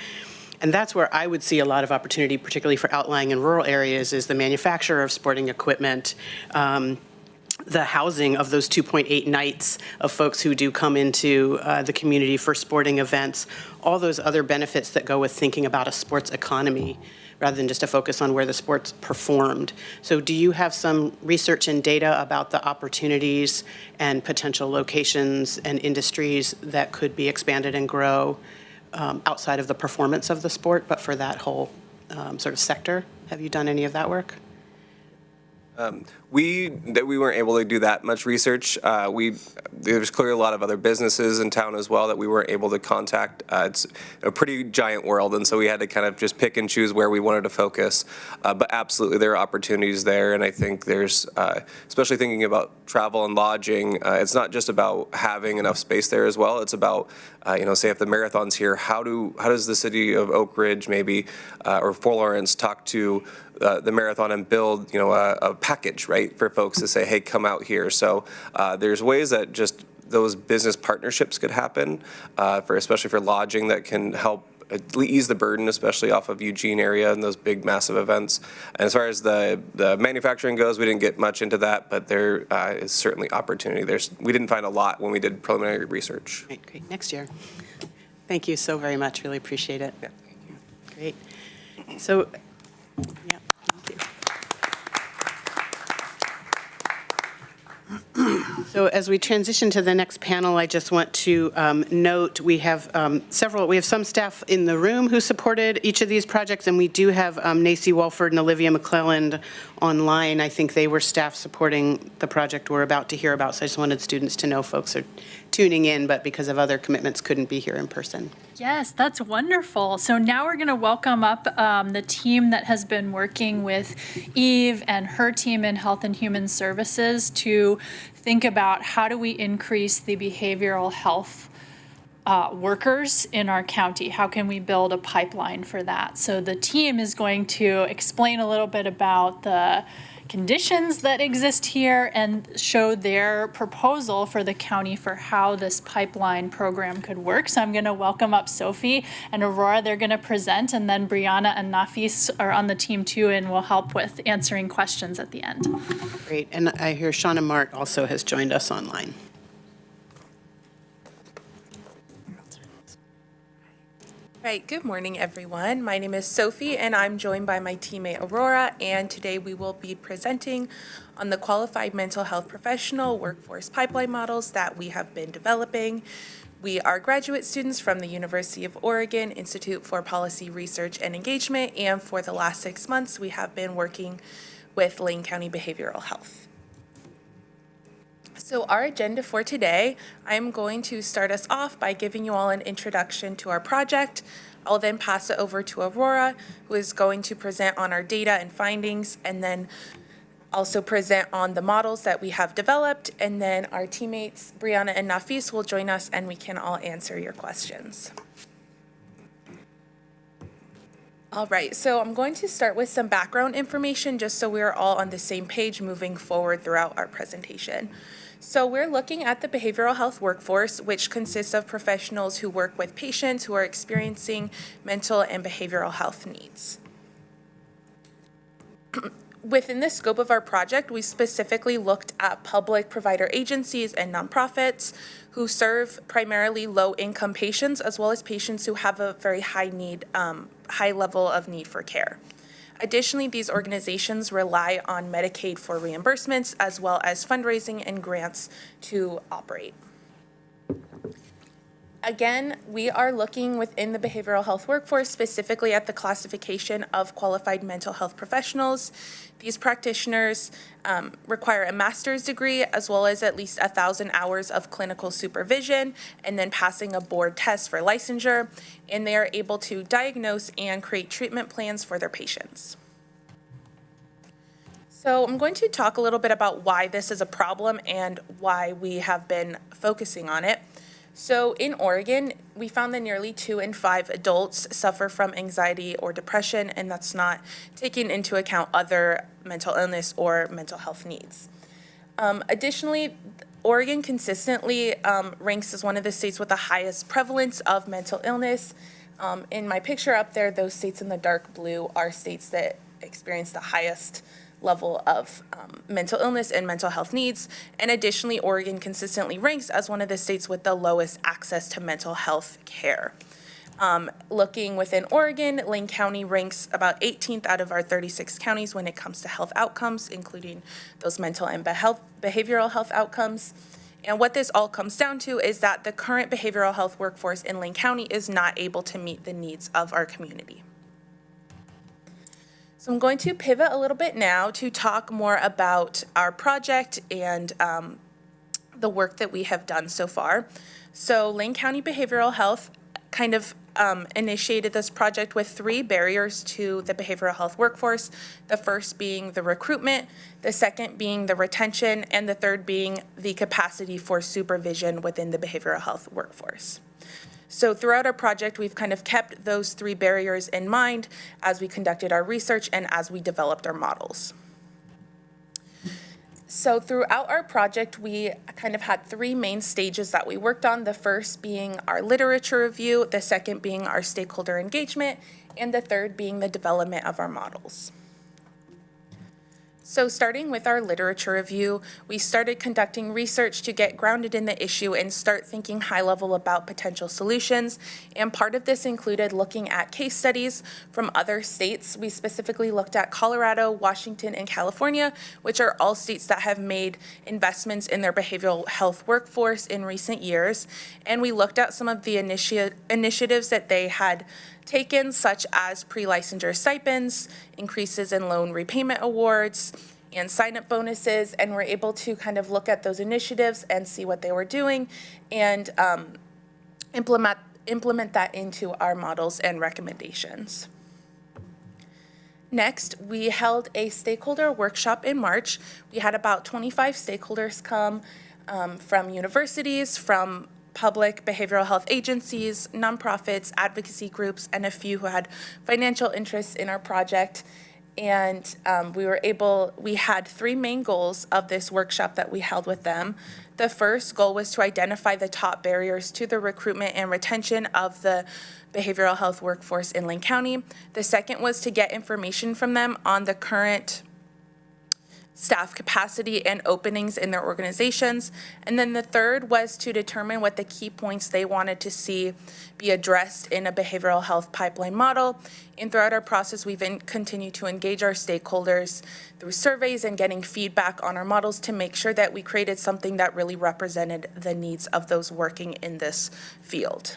And that's where I would see a lot of opportunity, particularly for outlying and rural areas, is the manufacture of sporting equipment, the housing of those 2.8 nights of folks who do come into the community for sporting events, all those other benefits that go with thinking about a sports economy rather than just a focus on where the sport's performed. So do you have some research and data about the opportunities and potential locations and industries that could be expanded and grow outside of the performance of the sport, but for that whole sort of sector? Have you done any of that work? We weren't able to do that much research. There's clearly a lot of other businesses in town as well that we weren't able to contact. It's a pretty giant world, and so we had to kind of just pick and choose where we wanted to focus. But absolutely, there are opportunities there, and I think there's, especially thinking about travel and lodging, it's not just about having enough space there as well. It's about, say if the marathon's here, how does the city of Oak Ridge maybe or Fort Lawrence talk to the marathon and build, a package, right, for folks to say, hey, come out here. So there's ways that just those business partnerships could happen, especially for lodging, that can help ease the burden, especially off of Eugene area and those big, massive events. And as far as the manufacturing goes, we didn't get much into that, but there is certainly opportunity. We didn't find a lot when we did preliminary research. Great. Next year. Thank you so very much. Really appreciate it. Yeah, thank you. Great. So, yeah. So as we transition to the next panel, I just want to note we have some staff in the room who supported each of these projects, and we do have Nacy Walford and Olivia McClelland online. I think they were staff supporting the project we're about to hear about, so I just wanted students to know folks are tuning in, but because of other commitments couldn't be here in person. Yes, that's wonderful. So now we're going to welcome up the team that has been working with Eve and her team in Health and Human Services to think about how do we increase the behavioral health workers in our county. How can we build a pipeline for that? So the team is going to explain a little bit about the conditions that exist here and show their proposal for the county for how this pipeline program could work. So I'm going to welcome up Sophie and Aurora. They're going to present, and then Brianna and Nafis are on the team too and will help with answering questions at the end. Great. And I hear Shauna Mart also has joined us online. Right, good morning, everyone. My name is Sophie, and I'm joined by my teammate Aurora, and today we will be presenting on the qualified mental health professional workforce pipeline models that we have been developing. We are graduate students from the University of Oregon Institute for Policy Research and Engagement, and for the last 6 months, we have been working with Lane County Behavioral Health. So our agenda for today, I'm going to start us off by giving you all an introduction to our project. I'll then pass it over to Aurora, who is going to present on our data and findings, and then also present on the models that we have developed. And then our teammates, Brianna and Nafis, will join us and we can all answer your questions. All right, so I'm going to start with some background information just so we're all on the same page moving forward throughout our presentation. So we're looking at the behavioral health workforce, which consists of professionals who work with patients who are experiencing mental and behavioral health needs. Within the scope of our project, we specifically looked at public provider agencies and nonprofits who serve primarily low-income patients, as well as patients who have a very high level of need for care. Additionally, these organizations rely on Medicaid for reimbursements, as well as fundraising and grants to operate. Again, we are looking within the behavioral health workforce, specifically at the classification of qualified mental health professionals. These practitioners require a master's degree, as well as at least 1,000 hours of clinical supervision, and then passing a board test for licensure, and they are able to diagnose and create treatment plans for their patients. So I'm going to talk a little bit about why this is a problem and why we have been focusing on it. So in Oregon, we found that nearly 2 in 5 adults suffer from anxiety or depression, and that's not taking into account other mental illness or mental health needs. Additionally, Oregon consistently ranks as one of the states with the highest prevalence of mental illness. In my picture up there, those states in the dark blue are states that experience the highest level of mental illness and mental health needs. And additionally, Oregon consistently ranks as one of the states with the lowest access to mental health care. Looking within Oregon, Lane County ranks about 18th out of our 36 counties when it comes to health outcomes, including those mental and behavioral health outcomes. And what this all comes down to is that the current behavioral health workforce in Lane County is not able to meet the needs of our community. So I'm going to pivot a little bit now to talk more about our project and the work that we have done so far. So Lane County Behavioral Health kind of initiated this project with 3 barriers to the behavioral health workforce. The first being the recruitment, the second being the retention, and the third being the capacity for supervision within the behavioral health workforce. So throughout our project, we've kind of kept those 3 barriers in mind as we conducted our research and as we developed our models. So throughout our project, we kind of had 3 main stages that we worked on. The first being our literature review, the second being our stakeholder engagement, and the third being the development of our models. So starting with our literature review, we started conducting research to get grounded in the issue and start thinking high level about potential solutions. And part of this included looking at case studies from other states. We specifically looked at Colorado, Washington, and California, which are all states that have made investments in their behavioral health workforce in recent years. And we looked at some of the initiatives that they had taken, such as pre-licensure stipends, increases in loan repayment awards, and sign-up bonuses, and we're able to kind of look at those initiatives and see what they were doing and implement that into our models and recommendations. Next, we held a stakeholder workshop in March. We had about 25 stakeholders come from universities, from public behavioral health agencies, nonprofits, advocacy groups, and a few who had financial interests in our project. And we had 3 main goals of this workshop that we held with them. The first goal was to identify the top barriers to the recruitment and retention of the behavioral health workforce in Lane County. The second was to get information from them on the current staff capacity and openings in their organizations. And then the third was to determine what the key points they wanted to see be addressed in a behavioral health pipeline model. And throughout our process, we've continued to engage our stakeholders through surveys and getting feedback on our models to make sure that we created something that really represented the needs of those working in this field.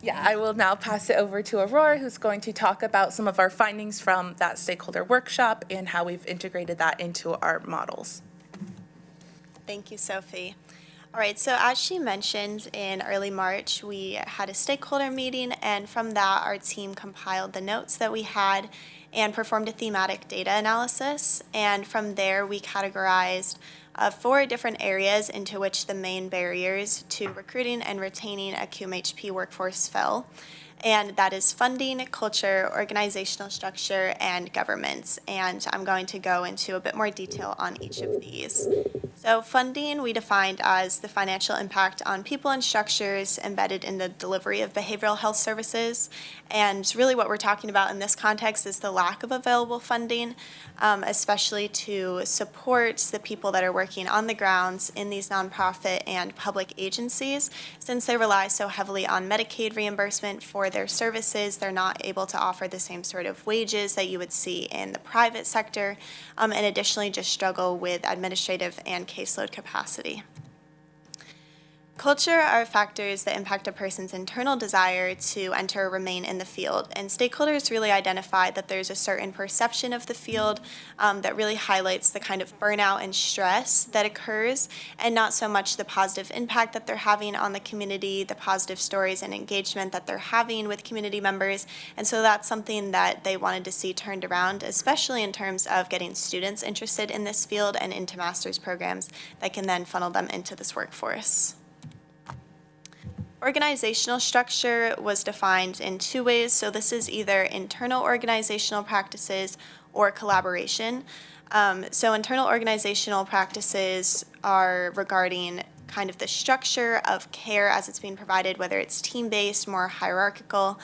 Yeah, I will now pass it over to Aurora, who's going to talk about some of our findings from that stakeholder workshop and how we've integrated that into our models. Thank you, Sophie. All right, so as she mentioned, in early March, we had a stakeholder meeting, and from that, our team compiled the notes that we had and performed a thematic data analysis. And from there, we categorized 4 different areas into which the main barriers to recruiting and retaining a QMHP workforce fell. And that is funding, culture, organizational structure, and governance. And I'm going to go into a bit more detail on each of these. So funding we defined as the financial impact on people and structures embedded in the delivery of behavioral health services. And really what we're talking about in this context is the lack of available funding, especially to support the people that are working on the grounds in these nonprofit and public agencies. Since they rely so heavily on Medicaid reimbursement for their services, they're not able to offer the same sort of wages that you would see in the private sector, and additionally just struggle with administrative and caseload capacity. Culture are factors that impact a person's internal desire to enter or remain in the field, and stakeholders really identify that there's a certain perception of the field that really highlights the kind of burnout and stress that occurs, and not so much the positive impact that they're having on the community, the positive stories and engagement that they're having with community members. And so that's something that they wanted to see turned around, especially in terms of getting students interested in this field and into master's programs that can then funnel them into this workforce. Organizational structure was defined in 2 ways. So this is either internal organizational practices or collaboration. So internal organizational practices are regarding kind of the structure of care as it's being provided, whether it's team-based, more hierarchical.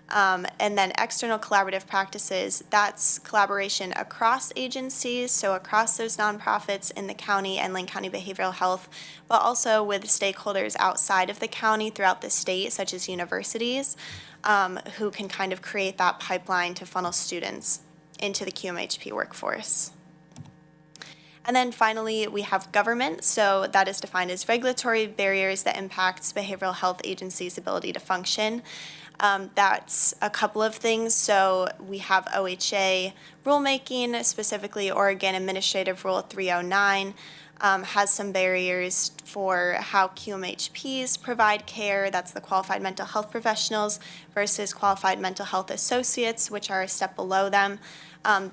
And then external collaborative practices, that's collaboration across agencies, so across those nonprofits in the county and Lane County Behavioral Health, but also with stakeholders outside of the county throughout the state, such as universities, who can kind of create that pipeline to funnel students into the QMHP workforce. And then finally, we have government. So that is defined as regulatory barriers that impacts behavioral health agencies' ability to function. That's a couple of things. So we have OHA rulemaking, specifically Oregon Administrative Rule 309, has some barriers for how QMHPs provide care. That's the qualified mental health professionals versus qualified mental health associates, which are a step below them.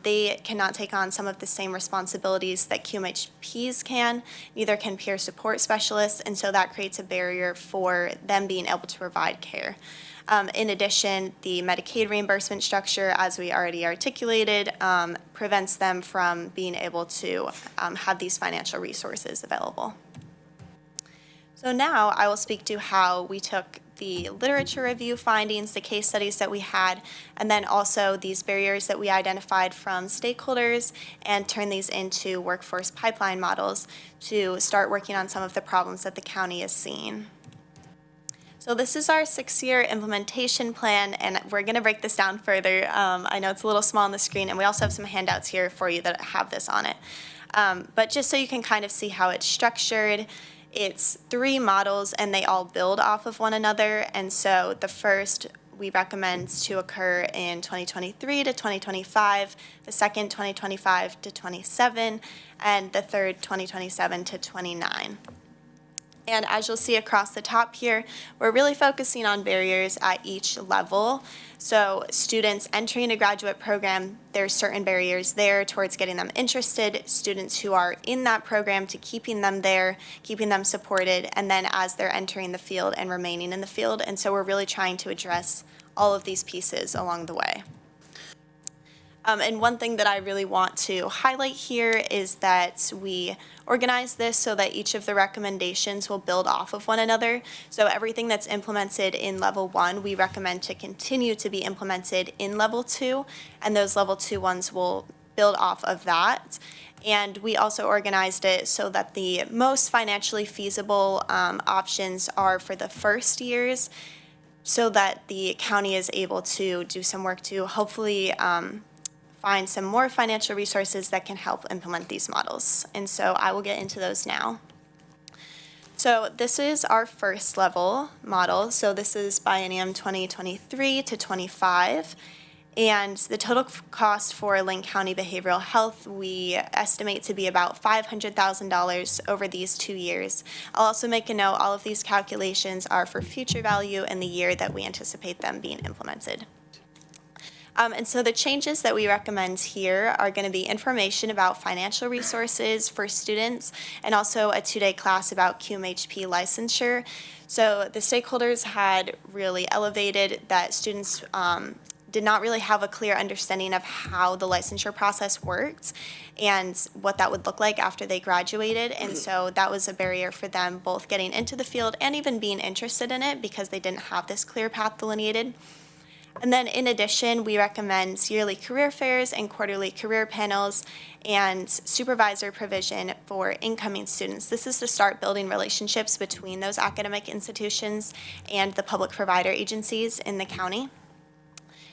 They cannot take on some of the same responsibilities that QMHPs can, neither can peer support specialists, and so that creates a barrier for them being able to provide care. In addition, the Medicaid reimbursement structure, as we already articulated, prevents them from being able to have these financial resources available. So now I will speak to how we took the literature review findings, the case studies that we had, and then also these barriers that we identified from stakeholders and turn these into workforce pipeline models to start working on some of the problems that the county is seeing. So this is our 6-year implementation plan, and we're going to break this down further. I know it's a little small on the screen, and we also have some handouts here for you that have this on it. But just so you can kind of see how it's structured, it's 3 models, and they all build off of one another. And so the first we recommend to occur in 2023 to 2025, the second 2025 to 27, and the third 2027 to 29. And as you'll see across the top here, we're really focusing on barriers at each level. So students entering a graduate program, there's certain barriers there towards getting them interested, students who are in that program to keeping them there, keeping them supported, and then as they're entering the field and remaining in the field. And so we're really trying to address all of these pieces along the way. And one thing that I really want to highlight here is that we organize this so that each of the recommendations will build off of one another. So everything that's implemented in level 1, we recommend to continue to be implemented in level 2, and those level 2 ones will build off of that. And we also organized it so that the most financially feasible options are for the first years, so that the county is able to do some work to hopefully find some more financial resources that can help implement these models. And so I will get into those now. So this is our first level model. So this is biennium 2023 to 25. And the total cost for Lane County Behavioral Health, we estimate to be about $500,000 over these 2 years. I'll also make a note, all of these calculations are for future value in the year that we anticipate them being implemented. And so the changes that we recommend here are going to be information about financial resources for students and also a 2-day class about QMHP licensure. So the stakeholders had really elevated that students did not really have a clear understanding of how the licensure process worked and what that would look like after they graduated. And so that was a barrier for them both getting into the field and even being interested in it because they didn't have this clear path delineated. And then in addition, we recommend yearly career fairs and quarterly career panels and supervisor provision for incoming students. This is to start building relationships between those academic institutions and the public provider agencies in the county.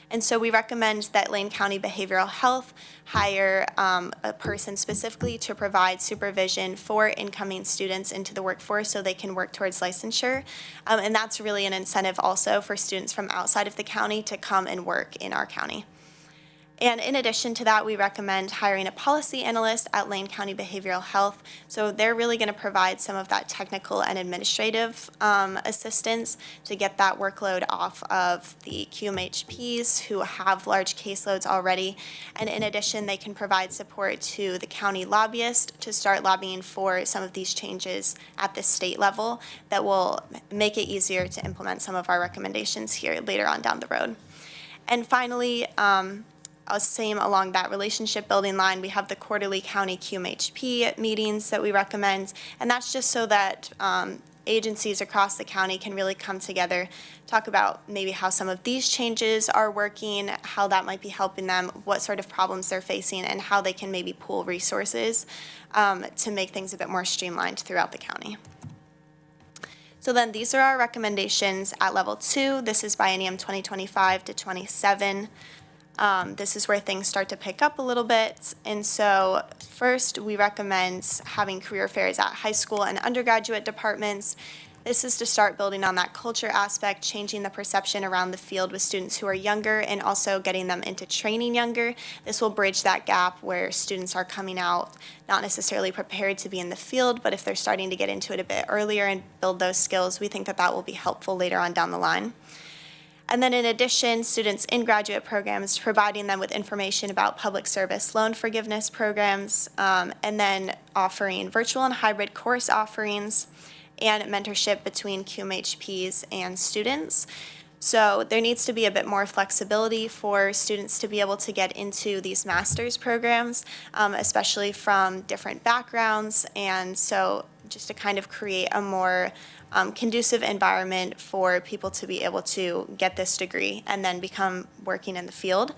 And so we recommend that Lane County Behavioral Health hire a person specifically to provide supervision for incoming students into the workforce so they can work towards licensure. And that's really an incentive also for students from outside of the county to come and work in our county. And in addition to that, we recommend hiring a policy analyst at Lane County Behavioral Health. So they're really going to provide some of that technical and administrative assistance to get that workload off of the QMHPs who have large caseloads already. And in addition, they can provide support to the county lobbyist to start lobbying for some of these changes at the state level that will make it easier to implement some of our recommendations here later on down the road. And finally, same along that relationship building line, we have the quarterly county QMHP meetings that we recommend, and that's just so that agencies across the county can really come together, talk about maybe how some of these changes are working, how that might be helping them, what sort of problems they're facing, and how they can maybe pool resources to make things a bit more streamlined throughout the county. So then these are our recommendations at level 2. This is biennium 2025 to 27. This is where things start to pick up a little bit. And so first, we recommend having career fairs at high school and undergraduate departments. This is to start building on that culture aspect, changing the perception around the field with students who are younger and also getting them into training younger. This will bridge that gap where students are coming out not necessarily prepared to be in the field, but if they're starting to get into it a bit earlier and build those skills, we think that that will be helpful later on down the line. And then in addition, students in graduate programs, providing them with information about public service loan forgiveness programs, and then offering virtual and hybrid course offerings and mentorship between QMHPs and students. So there needs to be a bit more flexibility for students to be able to get into these master's programs, especially from different backgrounds. And so just to kind of create a more conducive environment for people to be able to get this degree and then become working in the field.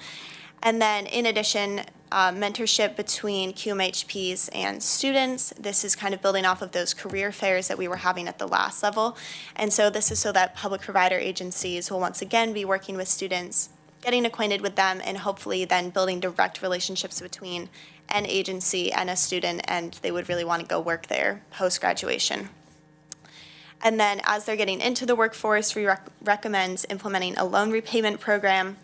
And then in addition, mentorship between QMHPs and students. This is kind of building off of those career fairs that we were having at the last level. And so this is so that public provider agencies will once again be working with students, getting acquainted with them, and hopefully then building direct relationships between an agency and a student, and they would really want to go work there post-graduation. And then as they're getting into the workforce, we recommend implementing a loan repayment program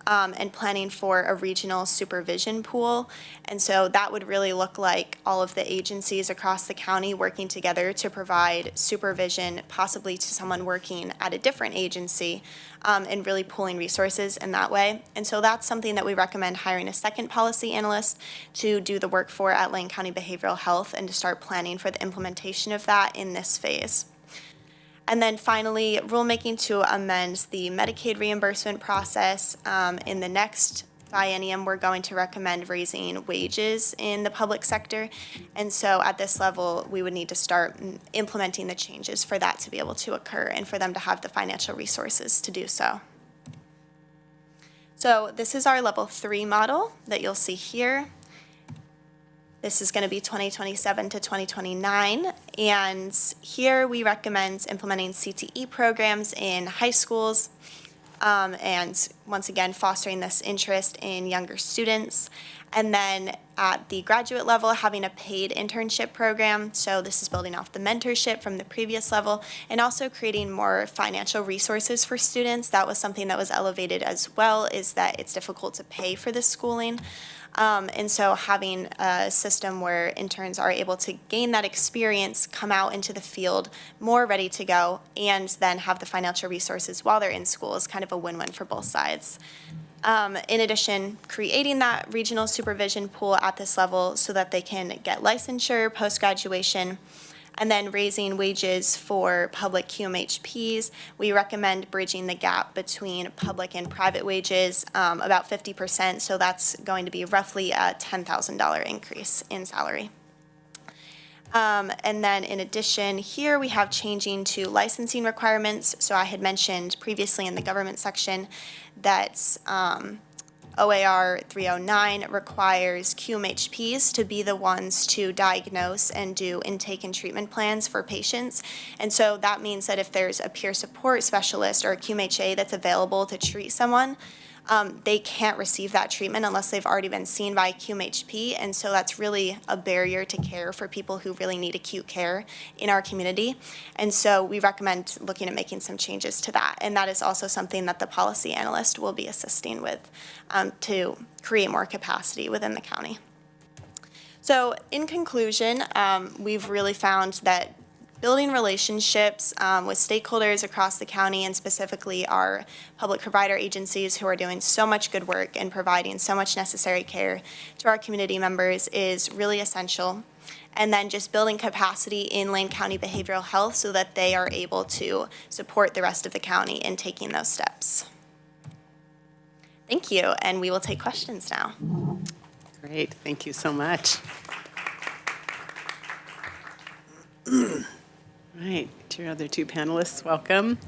and planning for a regional supervision pool. And so that would really look like all of the agencies across the county working together to provide supervision, possibly to someone working at a different agency, and really pooling resources in that way. And so that's something that we recommend hiring a second policy analyst to do the work for at Lane County Behavioral Health and to start planning for the implementation of that in this phase. And then finally, rulemaking to amend the Medicaid reimbursement process. In the next biennium, we're going to recommend raising wages in the public sector. And so at this level, we would need to start implementing the changes for that to be able to occur and for them to have the financial resources to do so. So this is our level 3 model that you'll see here. This is going to be 2027 to 2029, and here we recommend implementing CTE programs in high schools, and once again, fostering this interest in younger students. And then at the graduate level, having a paid internship program. So this is building off the mentorship from the previous level, and also creating more financial resources for students. That was something that was elevated as well, is that it's difficult to pay for this schooling. And so having a system where interns are able to gain that experience, come out into the field more ready to go, and then have the financial resources while they're in school is kind of a win-win for both sides. In addition, creating that regional supervision pool at this level so that they can get licensure post-graduation, and then raising wages for public QMHPs. We recommend bridging the gap between public and private wages, about 50%, so that's going to be roughly a $10,000 increase in salary. And then in addition, here we have changing to licensing requirements. So I had mentioned previously in the government section that OAR 309 requires QMHPs to be the ones to diagnose and do intake and treatment plans for patients. And so that means that if there's a peer support specialist or a QMHA that's available to treat someone, they can't receive that treatment unless they've already been seen by a QMHP. And so that's really a barrier to care for people who really need acute care in our community. And so we recommend looking at making some changes to that. And that is also something that the policy analyst will be assisting with to create more capacity within the county. So in conclusion, we've really found that building relationships with stakeholders across the county, and specifically our public provider agencies who are doing so much good work and providing so much necessary care to our community members, is really essential. And then just building capacity in Lane County Behavioral Health so that they are able to support the rest of the county in taking those steps. Thank you, and we will take questions now. Great, thank you so much. Right, to your other two panelists, welcome.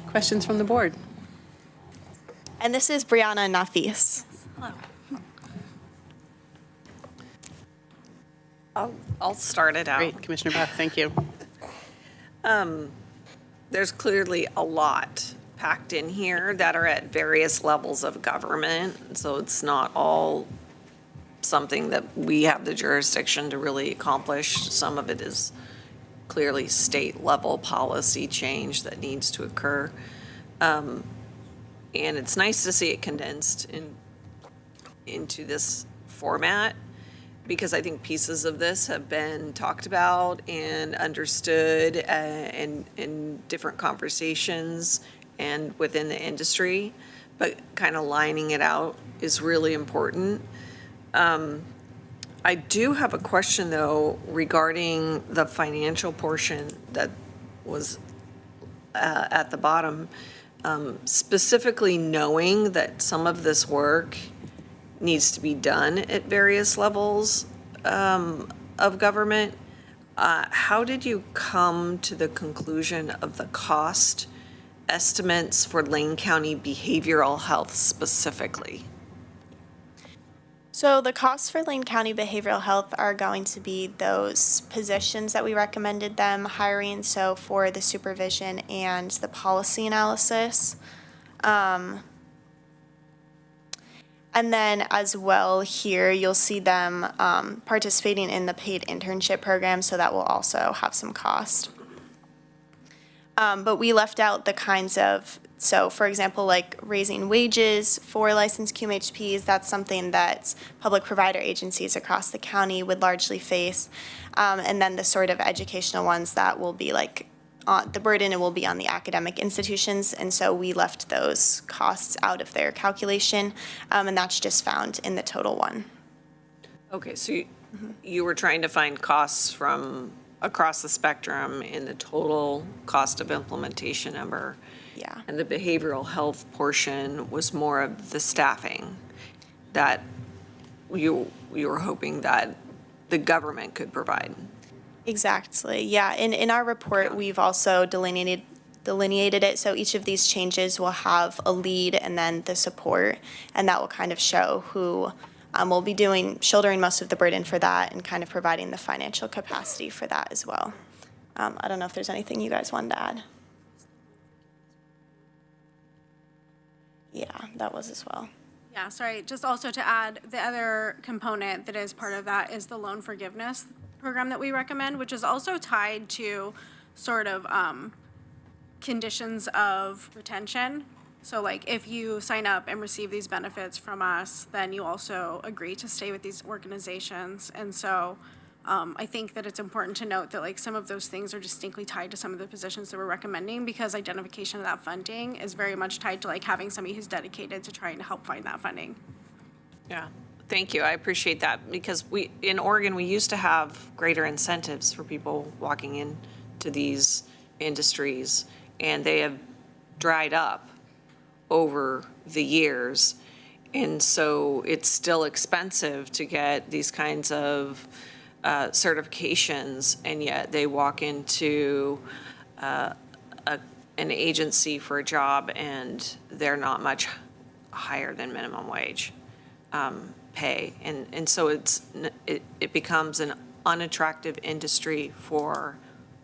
Questions from the board? And this is Brianna Nafis. I'll start it out. Great, Commissioner Buck, thank you. There's clearly a lot packed in here that are at various levels of government, so it's not all something that we have the jurisdiction to really accomplish. Some of it is clearly state-level policy change that needs to occur. And it's nice to see it condensed into this format, because I think pieces of this have been talked about and understood in different conversations and within the industry, but kind of lining it out is really important. I do have a question, though, regarding the financial portion that was at the bottom, specifically knowing that some of this work needs to be done at various levels of government. How did you come to the conclusion of the cost estimates for Lane County behavioral health specifically? So the costs for Lane County Behavioral Health are going to be those positions that we recommended them hiring, so for the supervision and the policy analysis. And then as well here, you'll see them participating in the paid internship program, so that will also have some cost. But we left out the kinds of, so for example, like raising wages for licensed QMHPs, that's something that public provider agencies across the county would largely face. And then the sort of educational ones that will be like, the burden will be on the academic institutions, and so we left those costs out of their calculation, and that's just found in the total one. Okay, so you were trying to find costs from across the spectrum in the total cost of implementation number. Yeah. And the behavioral health portion was more of the staffing that you were hoping that the government could provide. Exactly, yeah. In our report, we've also delineated it, so each of these changes will have a lead and then the support, and that will kind of show who will be shouldering most of the burden for that and kind of providing the financial capacity for that as well. I don't know if there's anything you guys wanted to add. Yeah, that was as well. Yeah, sorry, just also to add, the other component that is part of that is the loan forgiveness program that we recommend, which is also tied to sort of conditions of retention. So like if you sign up and receive these benefits from us, then you also agree to stay with these organizations. And so I think that it's important to note that like some of those things are distinctly tied to some of the positions that we're recommending, because identification of that funding is very much tied to like having somebody who's dedicated to trying to help find that funding. Yeah, thank you. I appreciate that, because in Oregon, we used to have greater incentives for people walking into these industries, and they have dried up over the years. And so it's still expensive to get these kinds of certifications, and yet they walk into an agency for a job and they're not much higher than minimum wage pay. And so it becomes an unattractive industry for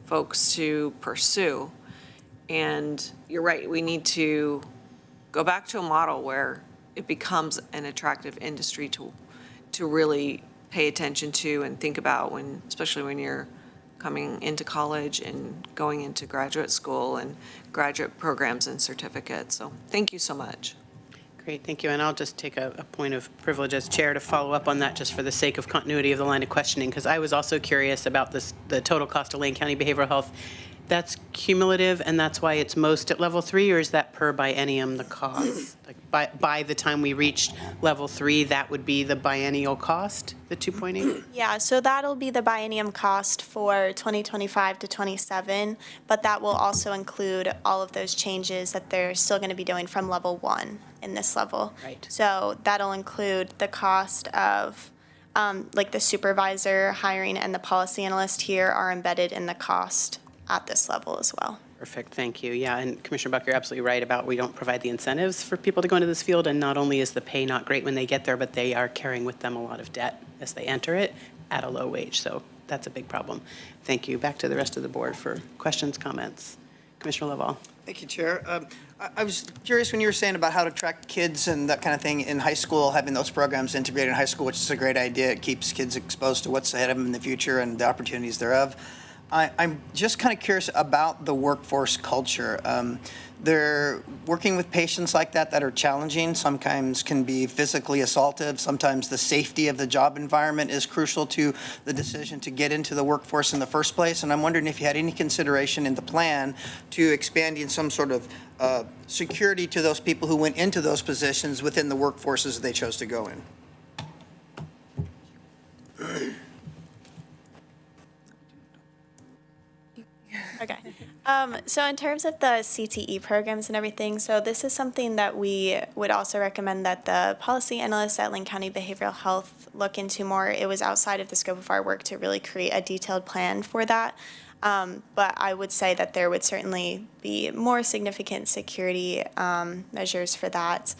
folks to pursue. And you're right, we need to go back to a model where it becomes an attractive industry to really pay attention to and think about, especially when you're coming into college and going into graduate school and graduate programs and certificates. So thank you so much. Great, thank you. And I'll just take a point of privilege as chair to follow up on that, just for the sake of continuity of the line of questioning, because I was also curious about the total cost of Lane County Behavioral Health. That's cumulative, and that's why it's most at level 3, or is that per biennium the cost? Like by the time we reached level 3, that would be the biennial cost, the 2.8? Yeah, so that'll be the biennium cost for 2025 to 27, but that will also include all of those changes that they're still going to be doing from level 1 in this level. Right. So that'll include the cost of, like the supervisor hiring and the policy analyst here are embedded in the cost at this level as well. Perfect, thank you. Yeah, and Commissioner Buck, you're absolutely right about we don't provide the incentives for people to go into this field, and not only is the pay not great when they get there, but they are carrying with them a lot of debt as they enter it at a low wage, so that's a big problem. Thank you. Back to the rest of the board for questions, comments. Commissioner Laval. Thank you, Chair. I was curious when you were saying about how to attract kids and that kind of thing in high school, having those programs integrated in high school, which is a great idea. It keeps kids exposed to what's ahead of them in the future and the opportunities thereof. I'm just kind of curious about the workforce culture. They're working with patients like that are challenging, sometimes can be physically assaultive. Sometimes the safety of the job environment is crucial to the decision to get into the workforce in the first place. And I'm wondering if you had any consideration in the plan to expanding some sort of security to those people who went into those positions within the workforces they chose to go in. Okay. So in terms of the CTE programs and everything, so this is something that we would also recommend that the policy analysts at Lane County Behavioral Health look into more. It was outside of the scope of our work to really create a detailed plan for that. But I would say that there would certainly be more significant security measures for that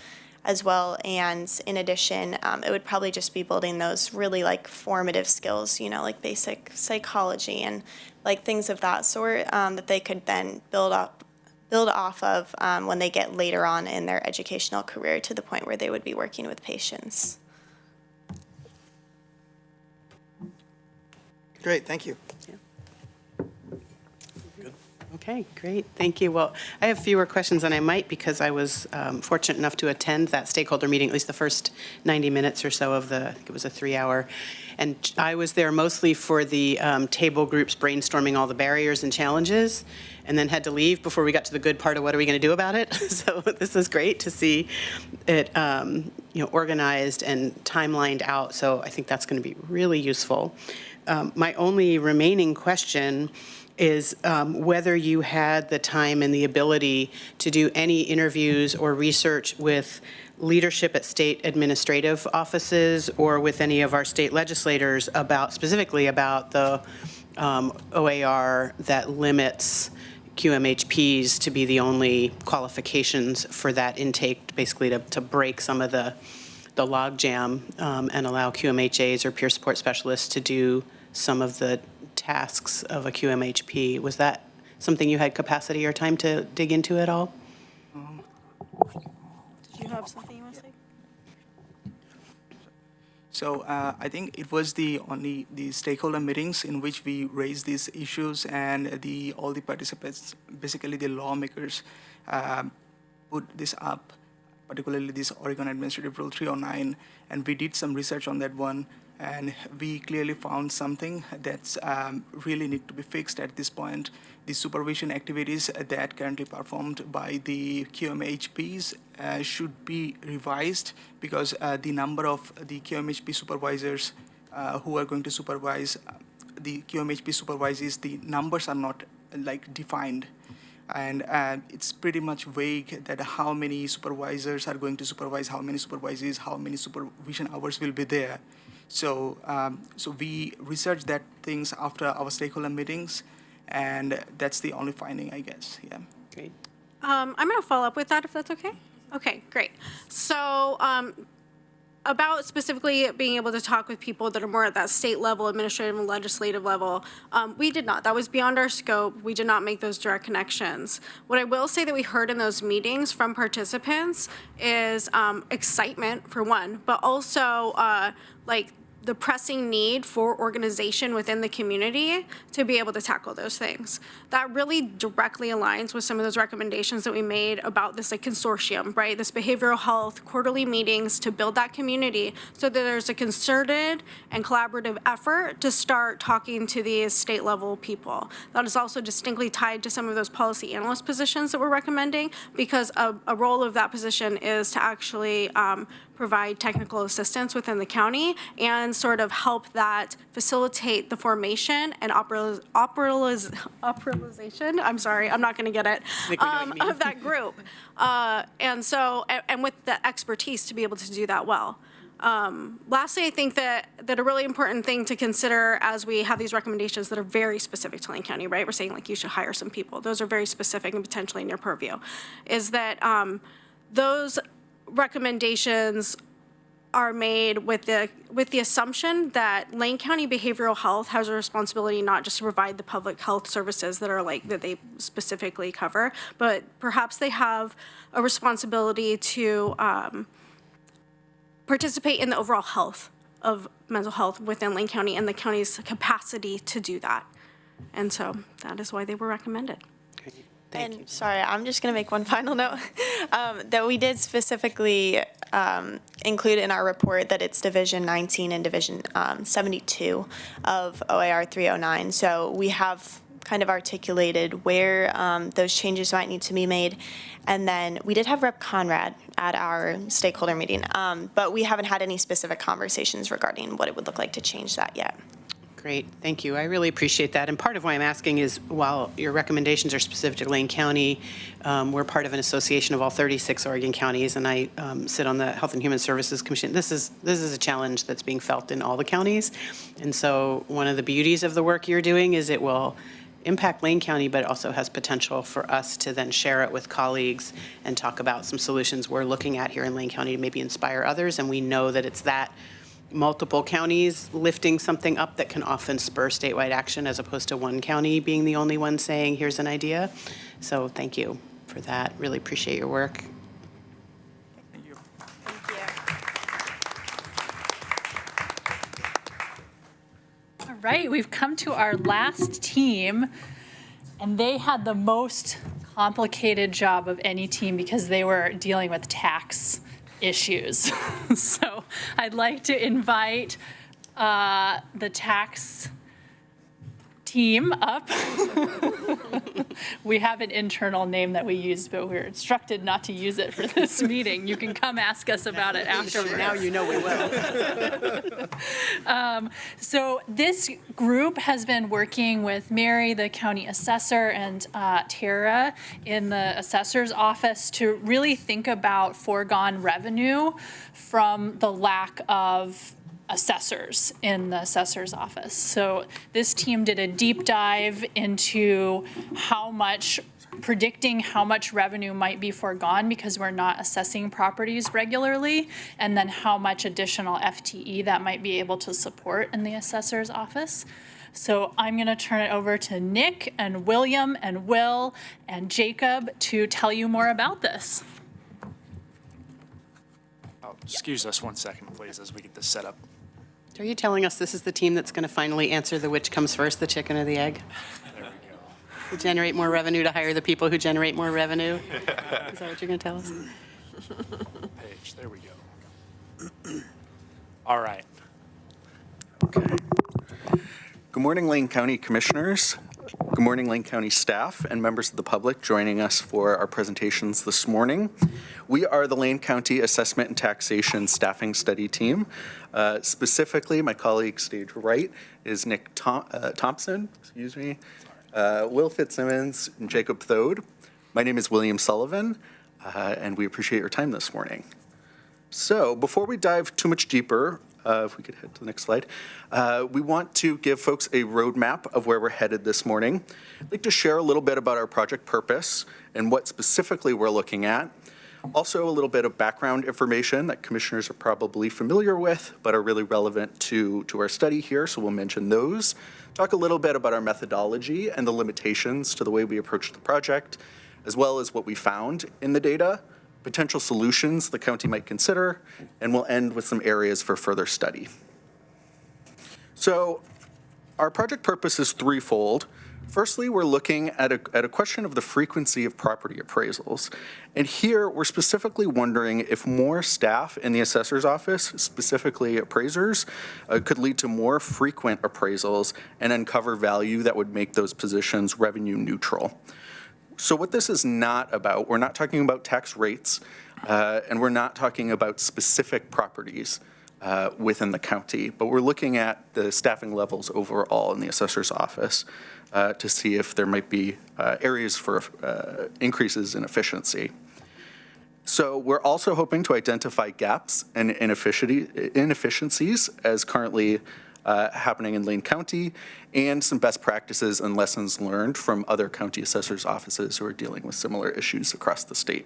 as well. And in addition, it would probably just be building those really like formative skills, you know, like basic psychology and like things of that sort that they could then build off of when they get later on in their educational career to the point where they would be working with patients. Great, thank you. Okay, great, thank you. Well, I have fewer questions than I might because I was fortunate enough to attend that stakeholder meeting, at least the first 90 minutes or so of I think it was a 3-hour. And I was there mostly for the table groups brainstorming all the barriers and challenges, and then had to leave before we got to the good part of what are we going to do about it. So this is great to see it organized and timelined out. So I think that's going to be really useful. My only remaining question is whether you had the time and the ability to do any interviews or research with leadership at state administrative offices or with any of our state legislators specifically about the OAR that limits QMHPs to be the only qualifications for that intake, basically to break some of the logjam and allow QMHAs or peer support specialists to do some of the tasks of a QMHP. Was that something you had capacity or time to dig into at all? Did you have something you want to say? So I think it was the stakeholder meetings in which we raised these issues, and all the participants, basically the lawmakers, put this up, particularly this Oregon Administrative Rule 309, and we did some research on that one, and we clearly found something that's really need to be fixed at this point. The supervision activities that currently performed by the QMHPs should be revised, because the number of the QMHP supervisors who are going to supervise the QMHP supervisees, the numbers are not defined. And it's pretty much vague that how many supervisors are going to supervise, how many supervisees, how many supervision hours will be there. So we researched that things after our stakeholder meetings, and that's the only finding, I guess. Yeah. Great. I'm going to follow up with that if that's okay. Okay, great. So about specifically being able to talk with people that are more at that state level, administrative and legislative level, we did not. That was beyond our scope. We did not make those direct connections. What I will say that we heard in those meetings from participants is excitement, for one, but also the pressing need for organization within the community to be able to tackle those things. That really directly aligns with some of those recommendations that we made about this consortium, right? This behavioral health quarterly meetings to build that community so that there's a concerted and collaborative effort to start talking to these state level people. That is also distinctly tied to some of those policy analyst positions that we're recommending, because a role of that position is to actually provide technical assistance within the county and sort of help that facilitate the formation and operationalization, I'm sorry, I'm not going to get it, of that group. And with the expertise to be able to do that well. Lastly, I think that a really important thing to consider as we have these recommendations that are very specific to Lane County, right? We're saying like you should hire some people. Those are very specific and potentially in your purview. Is that those recommendations are made with the assumption that Lane County Behavioral Health has a responsibility not just to provide the public health services that they specifically cover, but perhaps they have a responsibility to participate in the overall health of mental health within Lane County and the county's capacity to do that. And so that is why they were recommended. And sorry, I'm just going to make one final note that we did specifically include in our report that it's Division 19 and Division 72 of OAR 309. So we have kind of articulated where those changes might need to be made. And then we did have Rep. Conrad at our stakeholder meeting, but we haven't had any specific conversations regarding what it would look like to change that yet. Great, thank you. I really appreciate that. And part of why I'm asking is, while your recommendations are specific to Lane County, we're part of an association of all 36 Oregon counties, and I sit on the Health and Human Services Commission. This is a challenge that's being felt in all the counties. And so one of the beauties of the work you're doing is it will impact Lane County, but it also has potential for us to then share it with colleagues and talk about some solutions we're looking at here in Lane County to maybe inspire others. And we know that it's that multiple counties lifting something up that can often spur statewide action, as opposed to one county being the only one saying, here's an idea. So thank you for that. Really appreciate your work. Thank you. All right, we've come to our last team, and they had the most complicated job of any team because they were dealing with tax issues. So I'd like to invite the tax team up. We have an internal name that we use, but we were instructed not to use it for this meeting. You can come ask us about it afterwards. Now you know we will. So this group has been working with Mary, the county assessor, and Tara in the assessor's office to really think about foregone revenue from the lack of assessors in the assessor's office. So this team did a deep dive into predicting how much revenue might be foregone because we're not assessing properties regularly, and then how much additional FTE that might be able to support in the assessor's office. So I'm going to turn it over to Nick and William and Will and Jacob to tell you more about this. Excuse us 1 second, please, as we get this set up. Are you telling us this is the team that's going to finally answer the which comes first, the chicken or the egg? There we go. To generate more revenue, to hire the people who generate more revenue? Is that what you're going to tell us? Page, there we go. All right. Okay. Good morning, Lane County Commissioners. Good morning, Lane County staff and members of the public joining us for our presentations this morning. We are the Lane County Assessment and Taxation Staffing Study Team. Specifically, my colleague stage right is Nick Thompson, Will Fitzsimmons, and Jacob Thode. My name is William Sullivan, and we appreciate your time this morning. So before we dive too much deeper, if we could head to the next slide, we want to give folks a roadmap of where we're headed this morning. I'd like to share a little bit about our project purpose and what specifically we're looking at. Also, a little bit of background information that commissioners are probably familiar with, but are really relevant to our study here, so we'll mention those. Talk a little bit about our methodology and the limitations to the way we approach the project, as well as what we found in the data, potential solutions the county might consider, and we'll end with some areas for further study. So our project purpose is threefold. Firstly, we're looking at a question of the frequency of property appraisals. And here, we're specifically wondering if more staff in the assessor's office, specifically appraisers, could lead to more frequent appraisals and uncover value that would make those positions revenue neutral. So what this is not about, we're not talking about tax rates, and we're not talking about specific properties. within the county. But we're looking at the staffing levels overall in the assessor's office to see if there might be areas for increases in efficiency. So we're also hoping to identify gaps and inefficiencies as currently happening in Lane County, and some best practices and lessons learned from other county assessors' offices who are dealing with similar issues across the state.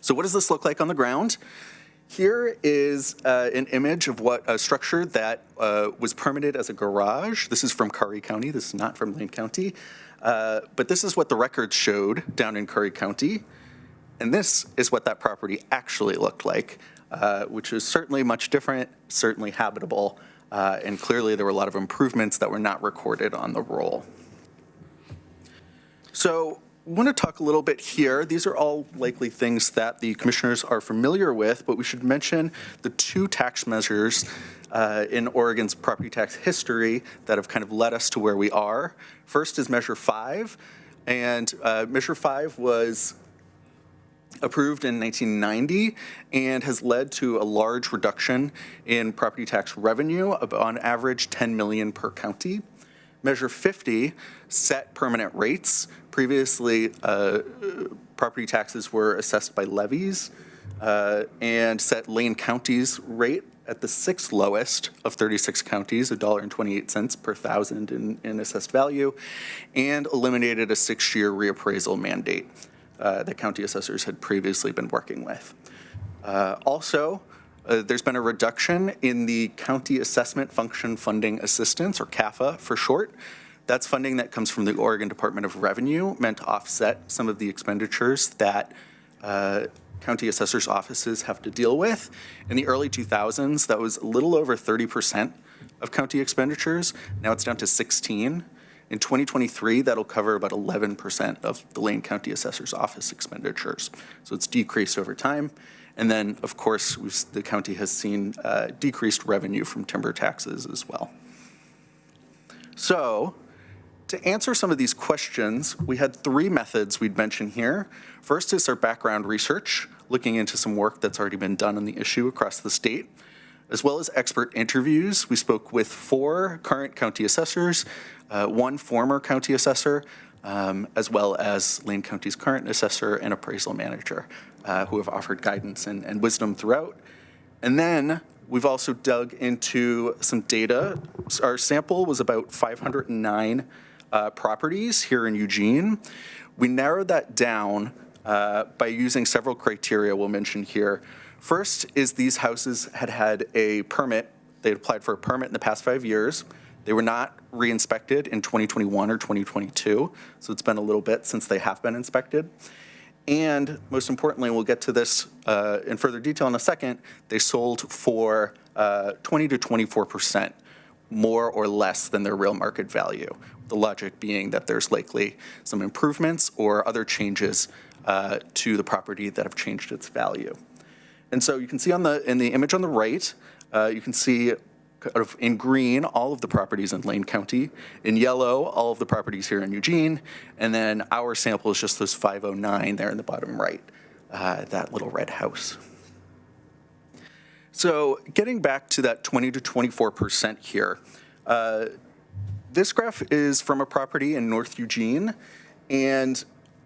So what does this look like on the ground? Here is an image of what a structure that was permitted as a garage. This is from Curry County. This is not from Lane County. But this is what the records showed down in Curry County. And this is what that property actually looked like, which is certainly much different, certainly habitable, and clearly there were a lot of improvements that were not recorded on the roll. So I want to talk a little bit here. These are all likely things that the commissioners are familiar with, but we should mention the two tax measures in Oregon's property tax history that have kind of led us to where we are. First is Measure 5, and Measure 5 was approved in 1990 and has led to a large reduction in property tax revenue of on average $10 million per county. Measure 50 set permanent rates. Previously, property taxes were assessed by levies and set Lane County's rate at the sixth lowest of 36 counties, $1.28 per thousand in assessed value, and eliminated a 6-year reappraisal mandate that county assessors had previously been working with. There's been a reduction in the County Assessment Function Funding Assistance, or CAFA for short. That's funding that comes from the Oregon Department of Revenue, meant to offset some of the expenditures that county assessors' offices have to deal with. In the early 2000s, that was a little over 30% of county expenditures. Now it's down to 16%. In 2023, that'll cover about 11% of the Lane County Assessor's Office expenditures. So it's decreased over time. And then, of course, the county has seen decreased revenue from timber taxes as well. So to answer some of these questions, we had 3 methods we'd mention here. First is our background research, looking into some work that's already been done on the issue across the state, as well as expert interviews. We spoke with 4 current county assessors, 1 former county assessor, as well as Lane County's current assessor and appraisal manager, who have offered guidance and wisdom throughout. And then we've also dug into some data. Our sample was about 509 properties here in Eugene. We narrowed that down by using several criteria we'll mention here. First is these houses had a permit. They had applied for a permit in the past 5 years. They were not re-inspected in 2021 or 2022, so it's been a little bit since they have been inspected. And most importantly, we'll get to this in further detail in a second, they sold for 20 to 24% more or less than their real market value. The logic being that there's likely some improvements or other changes to the property that have changed its value. And so you can see in the image on the right, you can see in green all of the properties in Lane County, in yellow all of the properties here in Eugene, and then our sample is just those 509 there in the bottom right, that little red house. So getting back to that 20 to 24% here, this graph is from a property in North Eugene, and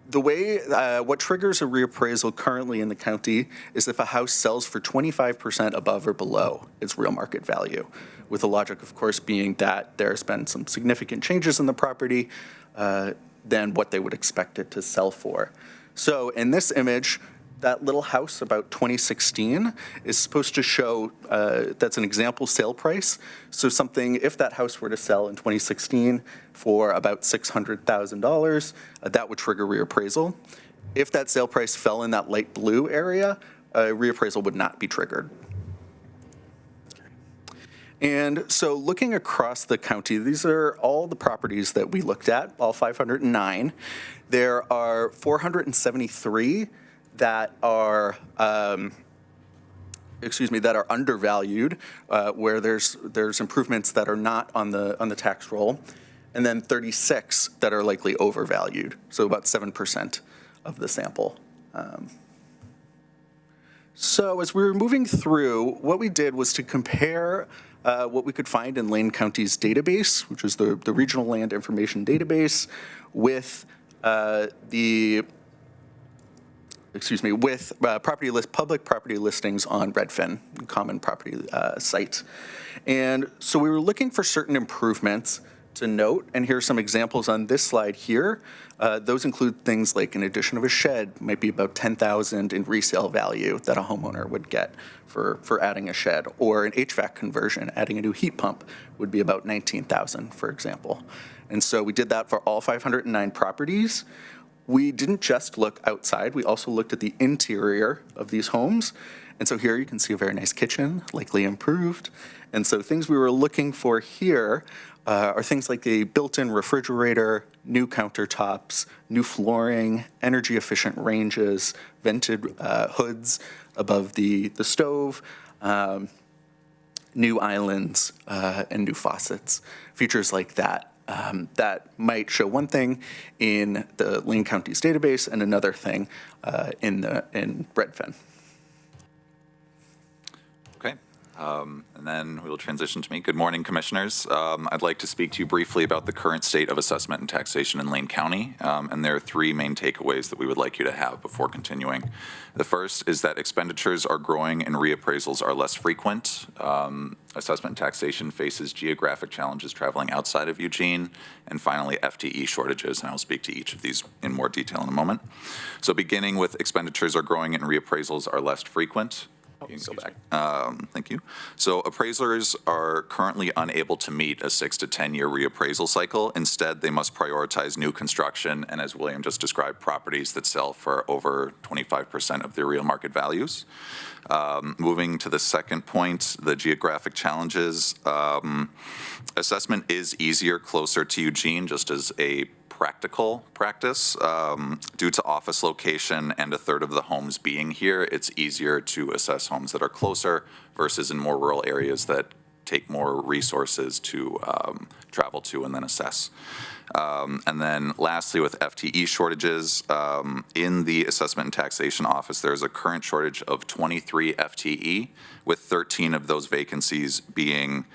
the way, what triggers a reappraisal currently in the county is if a house sells for 25% above or below its real market value, with the logic, of course, being that there's been some significant changes in the property than what they would expect it to sell for. So in this image, that little house about 2016 is supposed to show, that's an example sale price. So something, if that house were to sell in 2016 for about $600,000, that would trigger reappraisal. If that sale price fell in that light blue area, reappraisal would not be triggered. And so looking across the county, these are all the properties that we looked at, all 509. There are 473 that are that are undervalued, where there's improvements that are not on the tax roll, and then 36 that are likely overvalued, so about 7% of the sample. So as we were moving through, what we did was to compare what we could find in Lane County's database, which is the Regional Land Information Database, with public property listings on Redfin, common property site. And so we were looking for certain improvements to note, and here are some examples on this slide here. Those include things like an addition of a shed might be about $10,000 in resale value that a homeowner would get for adding a shed, or an HVAC conversion, adding a new heat pump would be about $19,000, for example. And so we did that for all 509 properties. We didn't just look outside, we also looked at the interior of these homes. And so here you can see a very nice kitchen, likely improved. And so things we were looking for here are things like a built-in refrigerator, new countertops, new flooring, energy-efficient ranges, vented hoods above the stove, new islands, and new faucets. Features like that. That might show one thing in the Lane County's database and another thing in Redfin. Okay, and then we will transition to me. Good morning, Commissioners. I'd like to speak to you briefly about the current state of assessment and taxation in Lane County, and there are three main takeaways that we would like you to have before continuing. The first is that expenditures are growing and reappraisals are less frequent. Assessment and taxation faces geographic challenges traveling outside of Eugene, and finally FTE shortages, and I'll speak to each of these in more detail in a moment. So beginning with expenditures are growing and reappraisals are less frequent. You can go back. Thank you. So appraisers are currently unable to meet a 6 to 10 year reappraisal cycle. Instead, they must prioritize new construction and, as William just described, properties that sell for over 25% of their real market values. Moving to the second point, the geographic challenges. Assessment is easier closer to Eugene, just as a practical practice. Due to office location and a third of the homes being here, it's easier to assess homes that are closer versus in more rural areas that take more resources to travel to and then assess. And then lastly, with FTE shortages, in the Assessment and Taxation Office, there's a current shortage of 23 FTE, with 13 of those vacancies being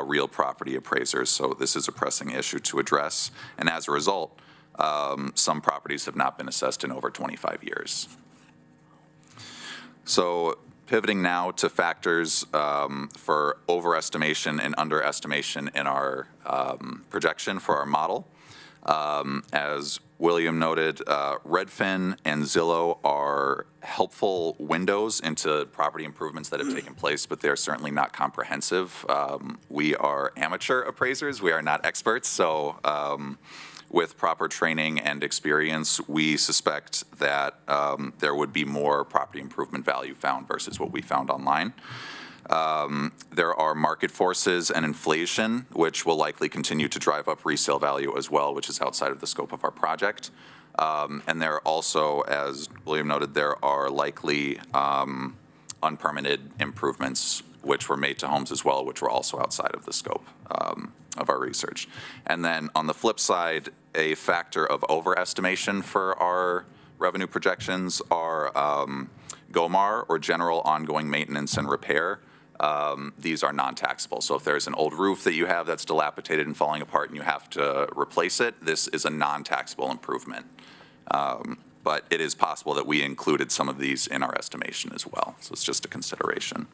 real property appraisers. So this is a pressing issue to address. And as a result, some properties have not been assessed in over 25 years. So pivoting now to factors for overestimation and underestimation in our projection for our model. As William noted, Redfin and Zillow are helpful windows into property improvements that have taken place, but they're certainly not comprehensive. We are amateur appraisers, we are not experts, so with proper training and experience, we suspect that there would be more property improvement value found versus what we found online. There are market forces and inflation, which will likely continue to drive up resale value as well, which is outside of the scope of our project. And there are also, as William noted, there are likely unpermitted improvements which were made to homes as well, which were also outside of the scope of our research. And then on the flip side, a factor of overestimation for our revenue projections are GOMAR, or general ongoing maintenance and repair. These are non-taxable. So if there's an old roof that you have that's dilapidated and falling apart and you have to replace it, this is a non-taxable improvement. But it is possible that we included some of these in our estimation as well. So it's just a consideration.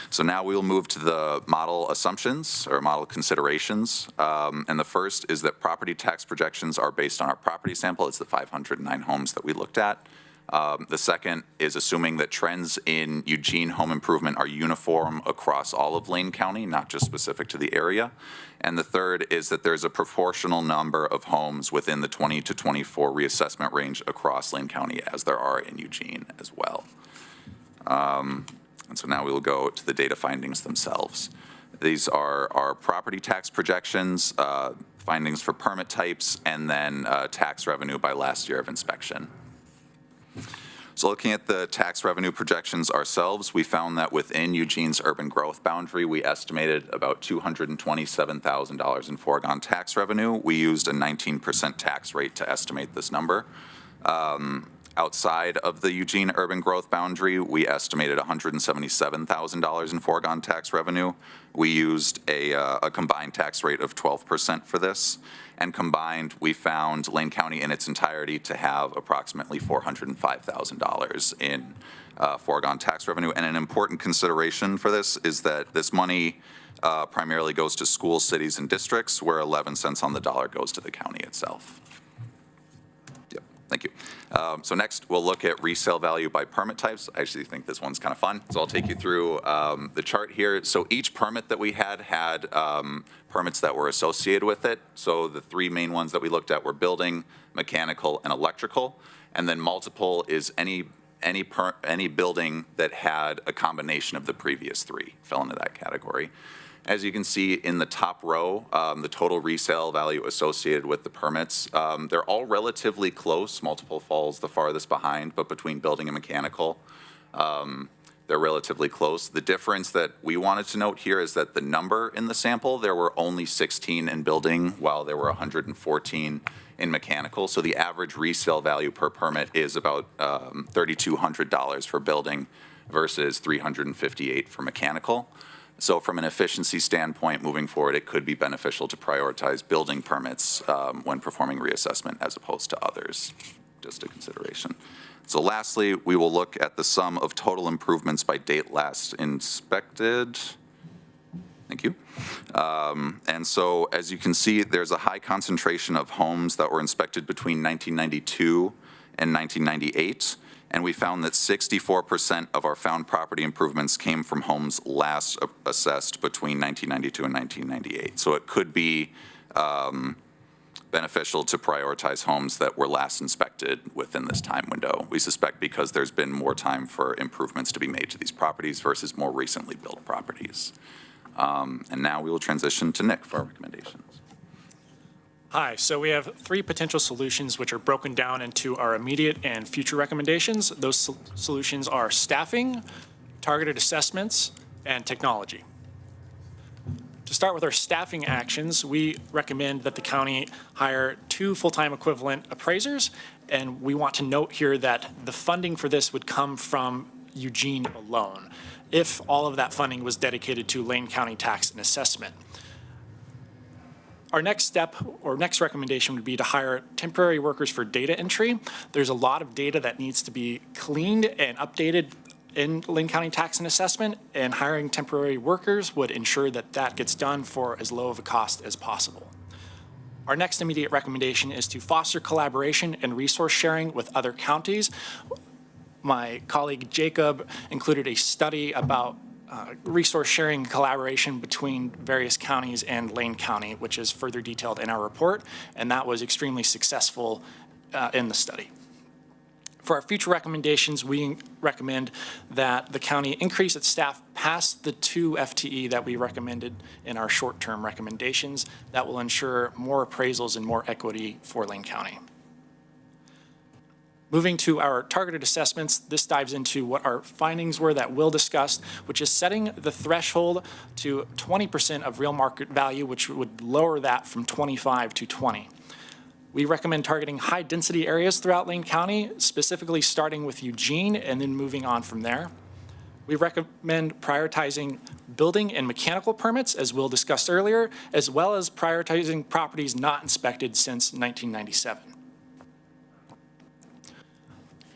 So now we'll move to the model assumptions or model considerations. And the first is that property tax projections are based on our property sample. It's the 509 homes that we looked at. The second is assuming that trends in Eugene home improvement are uniform across all of Lane County, not just specific to the area. And the third is that there's a proportional number of homes within the 20 to 24 reassessment range across Lane County, as there are in Eugene as well. And so now we will go to the data findings themselves. These are our property tax projections, findings for permit types, and then tax revenue by last year of inspection. So looking at the tax revenue projections ourselves, we found that within Eugene's urban growth boundary, we estimated about $227,000 in foregone tax revenue. We used a 19% tax rate to estimate this number. Outside of the Eugene urban growth boundary, we estimated $177,000 in foregone tax revenue. We used a combined tax rate of 12% for this. And combined, we found Lane County in its entirety to have approximately $405,000 in foregone tax revenue. And an important consideration for this is that this money primarily goes to schools, cities, and districts, where 11 cents on the dollar goes to the county itself. Yep, thank you. So next, we'll look at resale value by permit types. I actually think this one's kind of fun, so I'll take you through the chart here. So each permit that we had permits that were associated with it. So the three main ones that we looked at were building, mechanical, and electrical. And then multiple is any building that had a combination of the previous three fell into that category. As you can see in the top row, the total resale value associated with the permits, they're all relatively close. Multiple falls the farthest behind, but between building and mechanical, they're relatively close. The difference that we wanted to note here is that the number in the sample, there were only 16 in building, while there were 114 in mechanical. So the average resale value per permit is about $3,200 for building versus $358 for mechanical. So from an efficiency standpoint, moving forward, it could be beneficial to prioritize building permits when performing reassessment as opposed to others, just a consideration. So lastly, we will look at the sum of total improvements by date last inspected. Thank you. And so as you can see, there's a high concentration of homes that were inspected between 1992 and 1998. And we found that 64% of our found property improvements came from homes last assessed between 1992 and 1998. So it could be beneficial to prioritize homes that were last inspected within this time window. We suspect because there's been more time for improvements to be made to these properties versus more recently built properties. And now we will transition to Nick for our recommendations. Hi, so we have three potential solutions which are broken down into our immediate and future recommendations. Those solutions are staffing, targeted assessments, and technology. To start with our staffing actions, we recommend that the county hire 2 full-time equivalent appraisers, and we want to note here that the funding for this would come from Eugene alone, if all of that funding was dedicated to Lane County tax and assessment. Our next step or next recommendation would be to hire temporary workers for data entry. There's a lot of data that needs to be cleaned and updated in Lane County tax and assessment, and hiring temporary workers would ensure that that gets done for as low of a cost as possible. Our next immediate recommendation is to foster collaboration and resource sharing with other counties. My colleague Jacob included a study about resource sharing and collaboration between various counties and Lane County, which is further detailed in our report, and that was extremely successful in the study. For our future recommendations, we recommend that the county increase its staff past the 2 FTE that we recommended in our short-term recommendations. That will ensure more appraisals and more equity for Lane County. Moving to our targeted assessments, this dives into what our findings were that Will discussed, which is setting the threshold to 20% of real market value, which would lower that from 25 to 20. We recommend targeting high-density areas throughout Lane County, specifically starting with Eugene and then moving on from there. We recommend prioritizing building and mechanical permits, as Will discussed earlier, as well as prioritizing properties not inspected since 1997.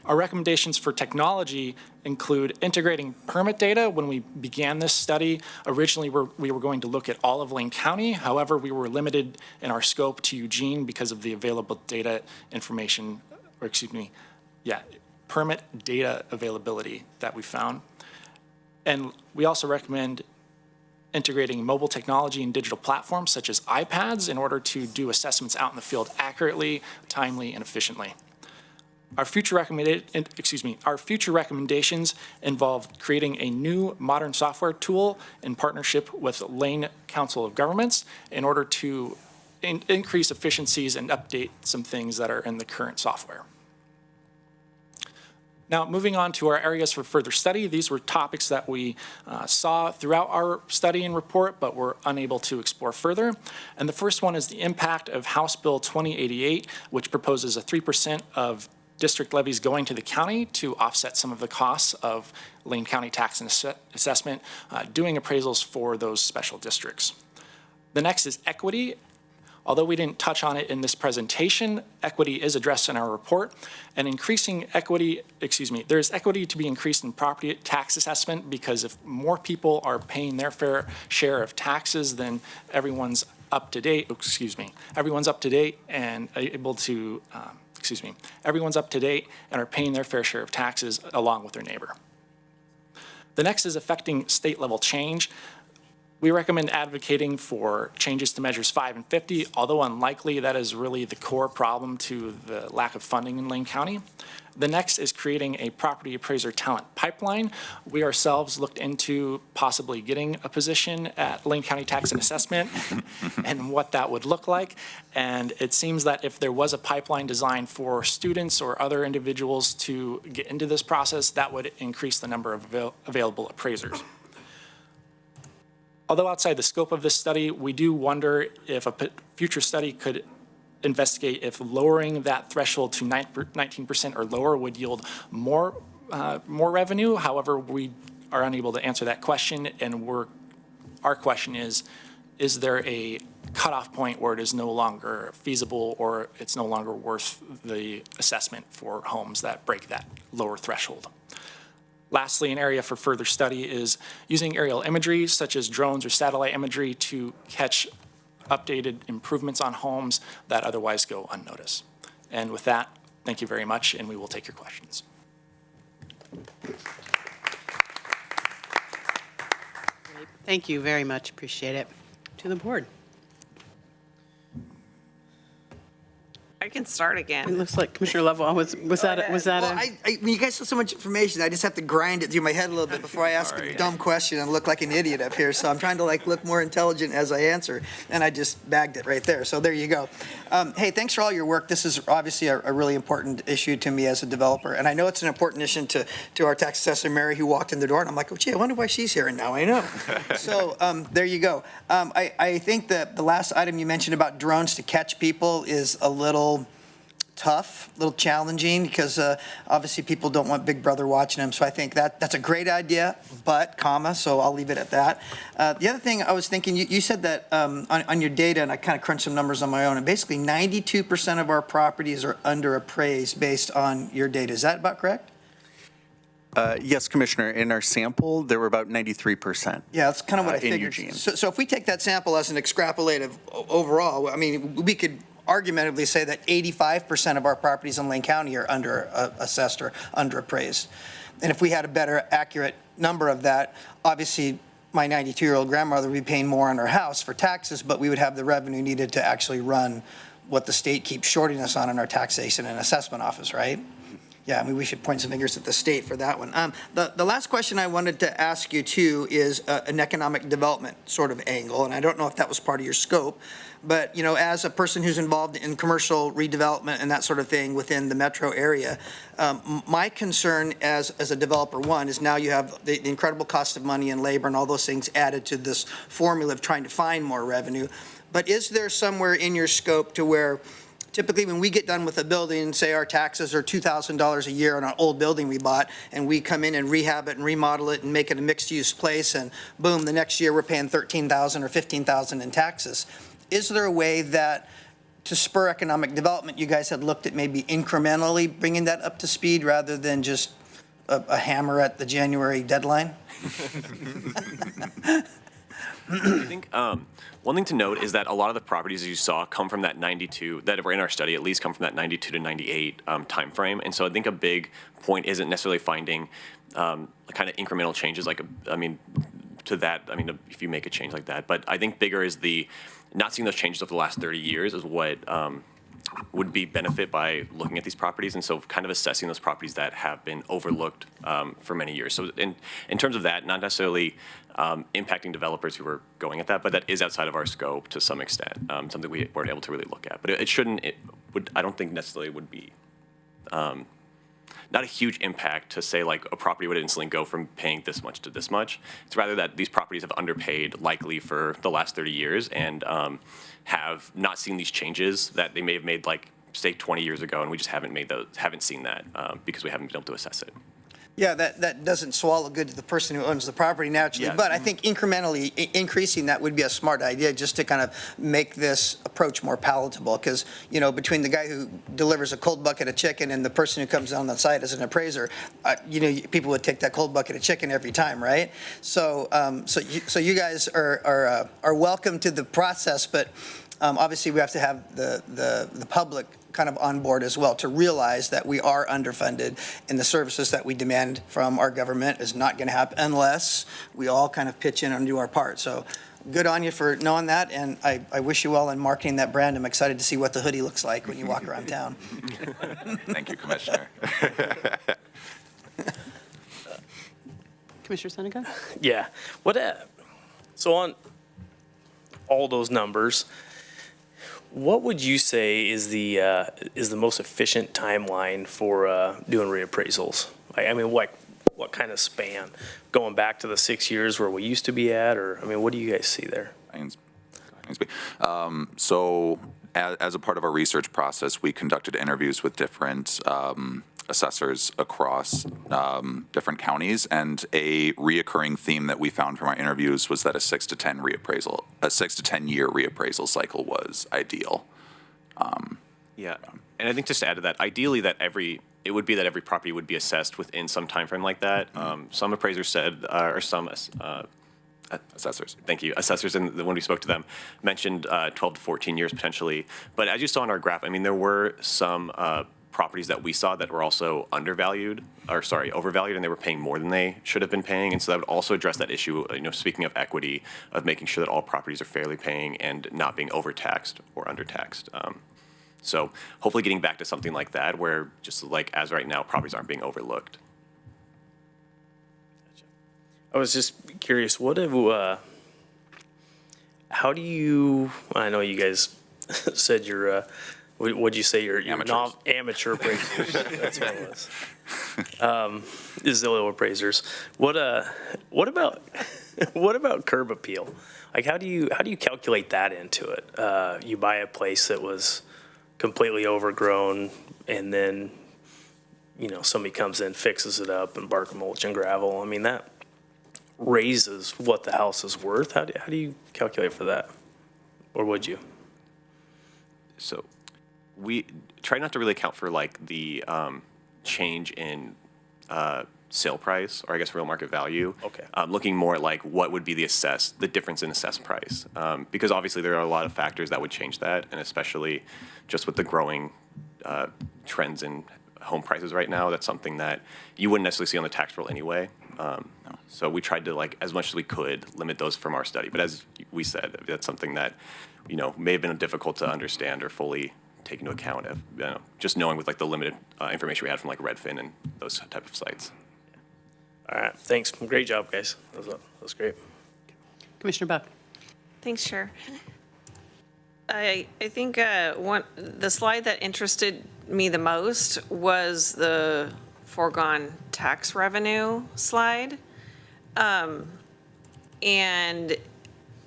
Our recommendations for technology include integrating permit data. When we began this study, originally we were going to look at all of Lane County. However, we were limited in our scope to Eugene because of the available data information, or permit data availability that we found. And we also recommend integrating mobile technology and digital platforms such as iPads in order to do assessments out in the field accurately, timely, and efficiently. Our future recommendations involve creating a new modern software tool in partnership with Lane Council of Governments in order to increase efficiencies and update some things that are in the current software. Now, moving on to our areas for further study, these were topics that we saw throughout our study and report, but were unable to explore further. And the first one is the impact of House Bill 2088, which proposes a 3% of district levies going to the county to offset some of the costs of Lane County tax and assessment, doing appraisals for those special districts. The next is equity. Although we didn't touch on it in this presentation, equity is addressed in our report. And increasing equity, there's equity to be increased in property tax assessment, because if more people are paying their fair share of taxes, then everyone's up to date, everyone's up to date and able to, everyone's up to date and are paying their fair share of taxes along with their neighbor. The next is affecting state level change. We recommend advocating for changes to measures 5 and 50, although unlikely, that is really the core problem to the lack of funding in Lane County. The next is creating a property appraiser talent pipeline. We ourselves looked into possibly getting a position at Lane County Tax and Assessment and what that would look like. And it seems that if there was a pipeline designed for students or other individuals to get into this process, that would increase the number of available appraisers. Although outside the scope of this study, we do wonder if a future study could investigate if lowering that threshold to 19% or lower would yield more revenue. However, we are unable to answer that question, and our question is there a cutoff point where it is no longer feasible or it's no longer worth the assessment for homes that break that lower threshold? Lastly, an area for further study is using aerial imagery such as drones or satellite imagery to catch updated improvements on homes that otherwise go unnoticed. And with that, thank you very much, and we will take your questions. Thank you very much. Appreciate it. To the board. I can start again. It looks like Commissioner Lovell, was that you guys have so much information, I just have to grind it through my head a little bit before I ask a dumb question and look like an idiot up here. So I'm trying to look more intelligent as I answer, and I just bagged it right there. So there you go. Hey, thanks for all your work. This is obviously a really important issue to me as a developer, and I know it's an important issue to our tax assessor, Mary, who walked in the door, and I'm like, oh, gee, I wonder why she's here, and now I know. So there you go. I think that the last item you mentioned about drones to catch people is a little tough, a little challenging, because obviously people don't want Big Brother watching them. So I think that's a great idea, but, so I'll leave it at that. The other thing I was thinking, you said that on your data, and I kind of crunched some numbers on my own, and basically 92% of our properties are under appraised based on your data. Is that about correct? Yes, Commissioner. In our sample, there were about 93%. Yeah, that's kind of what I in figured. Eugene. So if we take that sample as an extrapolative overall, I mean, we could argumentatively say that 85% of our properties in Lane County are under assessed or under appraised. And if we had a better accurate number of that, obviously my 92-year-old grandmother would be paying more on her house for taxes, but we would have the revenue needed to actually run what the state keeps shorting us on in our taxation and assessment office, right? Yeah, I mean, we should point some fingers at the state for that one. The last question I wanted to ask you, too, is an economic development sort of angle, and I don't know if that was part of your scope, but, as a person who's involved in commercial redevelopment and that sort of thing within the metro area, my concern as a developer, one, is now you have the incredible cost of money and labor and all those things added to this formula of trying to find more revenue. But is there somewhere in your scope to where typically when we get done with a building, say our taxes are $2,000 a year on an old building we bought, and we come in and rehab it and remodel it and make it a mixed-use place, and boom, the next year we're paying $13,000 or $15,000 in taxes. Is there a way that to spur economic development, you guys had looked at maybe incrementally bringing that up to speed rather than just a hammer at the January deadline? I think one thing to note is that a lot of the properties you saw come from that 92, that were in our study, at least come from that 92 to 98 timeframe. And so I think a big point isn't necessarily finding kind of incremental changes, if you make a change like that. But I think bigger is not seeing those changes over the last 30 years is what would be benefit by looking at these properties. And so kind of assessing those properties that have been overlooked for many years. So in terms of that, not necessarily impacting developers who are going at that, but that is outside of our scope to some extent, something we weren't able to really look at. But I don't think necessarily would be not a huge impact to say like a property would instantly go from paying this much to this much. It's rather that these properties have underpaid likely for the last 30 years and have not seen these changes that they may have made like say 20 years ago, and we just haven't seen that because we haven't been able to assess it. Yeah, that doesn't swallow good to the person who owns the property naturally, Yeah. but I think incrementally increasing that would be a smart idea, just to kind of make this approach more palatable, because, between the guy who delivers a cold bucket of chicken and the person who comes on the site as an appraiser, people would take that cold bucket of chicken every time, right? So you guys are welcome to the process, but obviously we have to have the public kind of on board as well, to realize that we are underfunded and the services that we demand from our government is not going to happen unless we all kind of pitch in and do our part. So good on you for knowing that, and I wish you well in marketing that brand. I'm excited to see what the hoodie looks like when you walk around town. Thank you, Commissioner. Commissioner Seneca? Yeah. So on all those numbers, what would you say is the most efficient timeline for doing reappraisals? I mean, what kind of span? Going back to the 6 years where we used to be at, or what do you guys see there? So as a part of our research process, we conducted interviews with different assessors across different counties, and a reoccurring theme that we found from our interviews was that a 6 to 10 year reappraisal cycle was ideal. Yeah, and I think just to add to that, ideally it would be that every property would be assessed within some time frame like that. Some appraisers said, or some assessors. Thank you. Assessors, and when we spoke to them, mentioned 12 to 14 years potentially. But as you saw in our graph, there were some properties that we saw that were also overvalued, and they were paying more than they should have been paying. And so that would also address that issue, speaking of equity, of making sure that all properties are fairly paying and not being overtaxed or undertaxed. So hopefully getting back to something like that, where just like as right now, properties aren't being overlooked. I was just curious, how do you, I know you guys said you're, what'd you say, you're amateur appraisers. That's what it was. Zillow appraisers. What about curb appeal? Like, how do you calculate that into it? You buy a place that was completely overgrown, and then, somebody comes in, fixes it up, and bark mulch and gravel. That raises what the house is worth. How do you calculate for that? Or would you? So we try not to really account for the change in sale price, or I guess real market value. Okay. Looking more at what would be the difference in assessed price. Because obviously there are a lot of factors that would change that, and especially just with the growing trends in home prices right now, that's something that you wouldn't necessarily see on the tax roll anyway. So we tried to, as much as we could, limit those from our study. But as we said, that's something that, may have been difficult to understand or fully take into account of, just knowing with the limited information we had from Redfin and those type of sites. All right, thanks. Great job, guys. That was great. Commissioner Buck? Thanks, Chair. I think the slide that interested me the most was the foregone tax revenue slide. And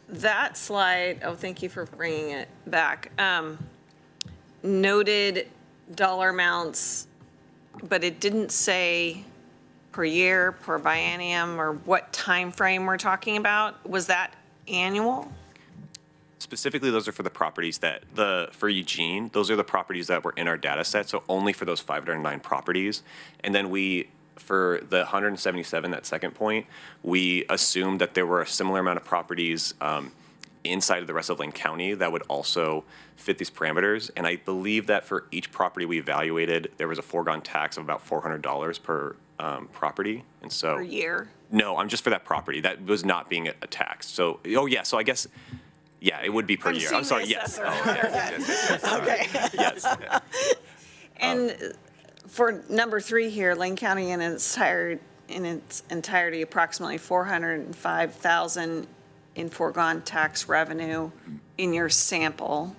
that slide, thank you for bringing it back, noted dollar amounts, but it didn't say per year, per biennium, or what time frame we're talking about. Was that annual? Specifically, those are for the properties for Eugene, those are the properties that were in our data set, so only for those 509 properties. And then for the 177, that second point, we assumed that there were a similar amount of properties inside of the rest of Lane County that would also fit these parameters. And I believe that for each property we evaluated, there was a foregone tax of about $400 per property. And so Per year? No, I'm just for that property. That was not being a tax. So, so I guess, yeah, it would be per year. I'm sorry, yes. Okay. Yes. And for number 3 here, Lane County in its entirety, approximately $405,000 in foregone tax revenue in your sample,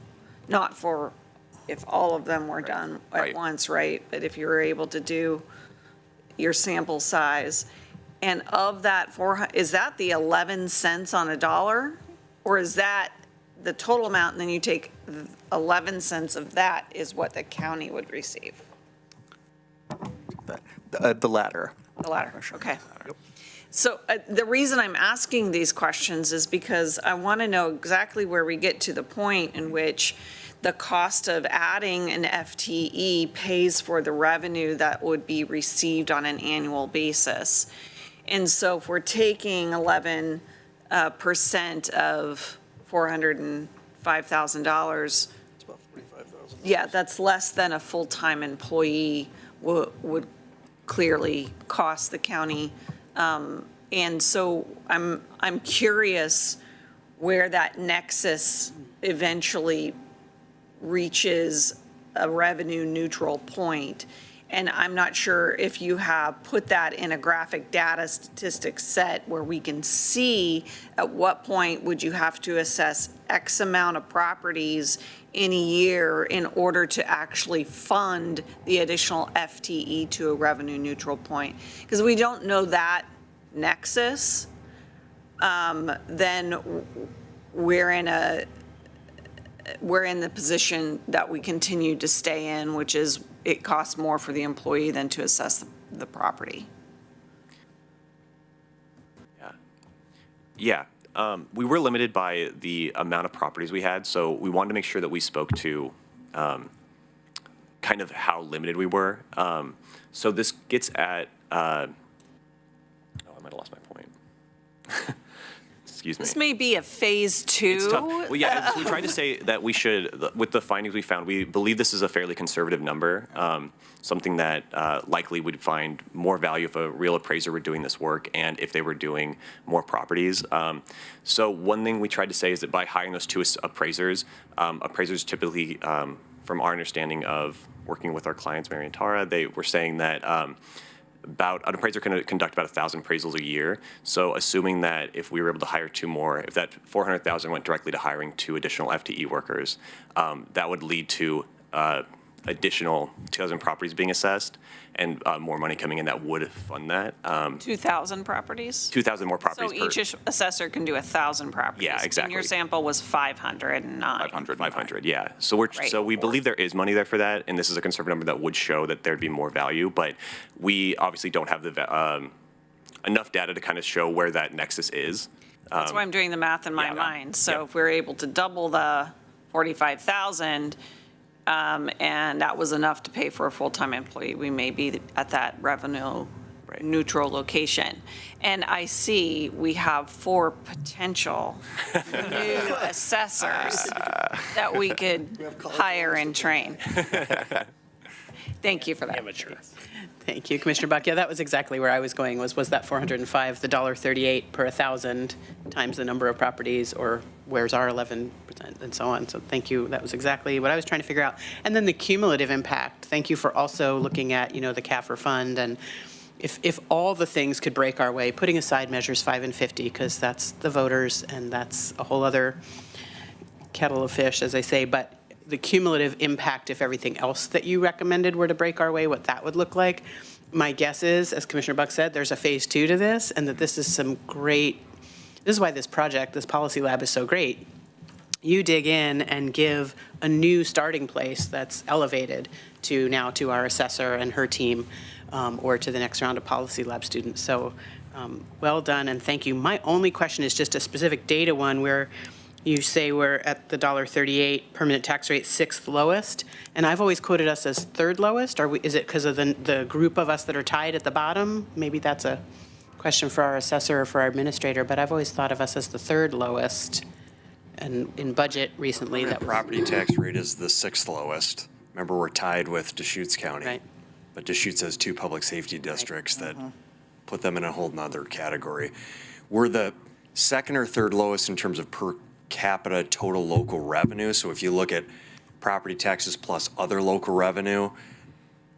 not for if all of them were done at once, right? But if you were able to do your sample size. And of that is that the 11 cents on a dollar? Or is that the total amount, and then you take 11 cents of that is what the county would receive. The latter. The latter, okay. So the reason I'm asking these questions is because I want to know exactly where we get to the point in which the cost of adding an FTE pays for the revenue that would be received on an annual basis. And so if we're taking 11% of $405,000, yeah, that's less than a full-time employee would clearly cost the county. And so I'm curious where that nexus eventually reaches a revenue neutral point. And I'm not sure if you have put that in a graphic data statistics set where we can see at what point would you have to assess X amount of properties in a year in order to actually fund the additional FTE to a revenue neutral point. Because we don't know that nexus, then we're in the position that we continue to stay in, which is it costs more for the employee than to assess the property. Yeah. We were limited by the amount of properties we had, so we wanted to make sure that we spoke to kind of how limited we were. So this gets at, I might have lost my point. Excuse me. This may be a phase 2. It's tough. Well, yeah, we tried to say that we should, with the findings we found, we believe this is a fairly conservative number, something that likely would find more value if a real appraiser were doing this work and if they were doing more properties. So one thing we tried to say is that by hiring those 2 appraisers, appraisers typically, from our understanding of working with our clients, Mary and Tara, they were saying that an appraiser can conduct about 1,000 appraisals a year. So assuming that if we were able to hire 2 more, if that 400,000 went directly to hiring 2 additional FTE workers, that would lead to additional 2,000 properties being assessed and more money coming in that would fund that. 2,000 properties? 2,000 more properties So per. each assessor can do 1,000 properties? Yeah, exactly. And your sample was 509? 500, yeah. So we believe there is money there for that, and this is a conservative number that would show that there'd be more value, but we obviously don't have enough data to kind of show where that nexus is. That's why I'm doing the math in my mind. So if we're able to double the 45,000, and that was enough to pay for a full-time employee, we may be at that revenue neutral location. And I see we have 4 potential new assessors that we could hire and train. Thank you for that. Amateur. Thank you, Commissioner Buck. Yeah, that was exactly where I was going, was that 405, the $1.38 per 1,000 times the number of properties, or where's our 11% and so on. So thank you. That was exactly what I was trying to figure out. And then the cumulative impact. Thank you for also looking at, the CAFR fund, and if all the things could break our way, putting aside measures 5 and 50, because that's the voters and that's a whole other kettle of fish, as I say, but the cumulative impact, if everything else that you recommended were to break our way, what that would look like. My guess is, as Commissioner Buck said, there's a phase 2 to this, and that this is this is why this project, this policy lab is so great. You dig in and give a new starting place that's elevated to our assessor and her team, or to the next round of policy lab students. So well done, and thank you. My only question is just a specific data one where you say we're at the $1.38 permanent tax rate, 6th lowest, and I've always quoted us as 3rd lowest. Is it because of the group of us that are tied at the bottom? Maybe that's a question for our assessor or for our administrator, but I've always thought of us as the 3rd lowest. And in budget recently, that was property tax rate is the 6th lowest. Remember, we're tied with Deschutes County. Right. But Deschutes has 2 public safety districts that put them in a whole nother category. We're the 2nd or 3rd lowest in terms of per capita total local revenue. So if you look at property taxes plus other local revenue,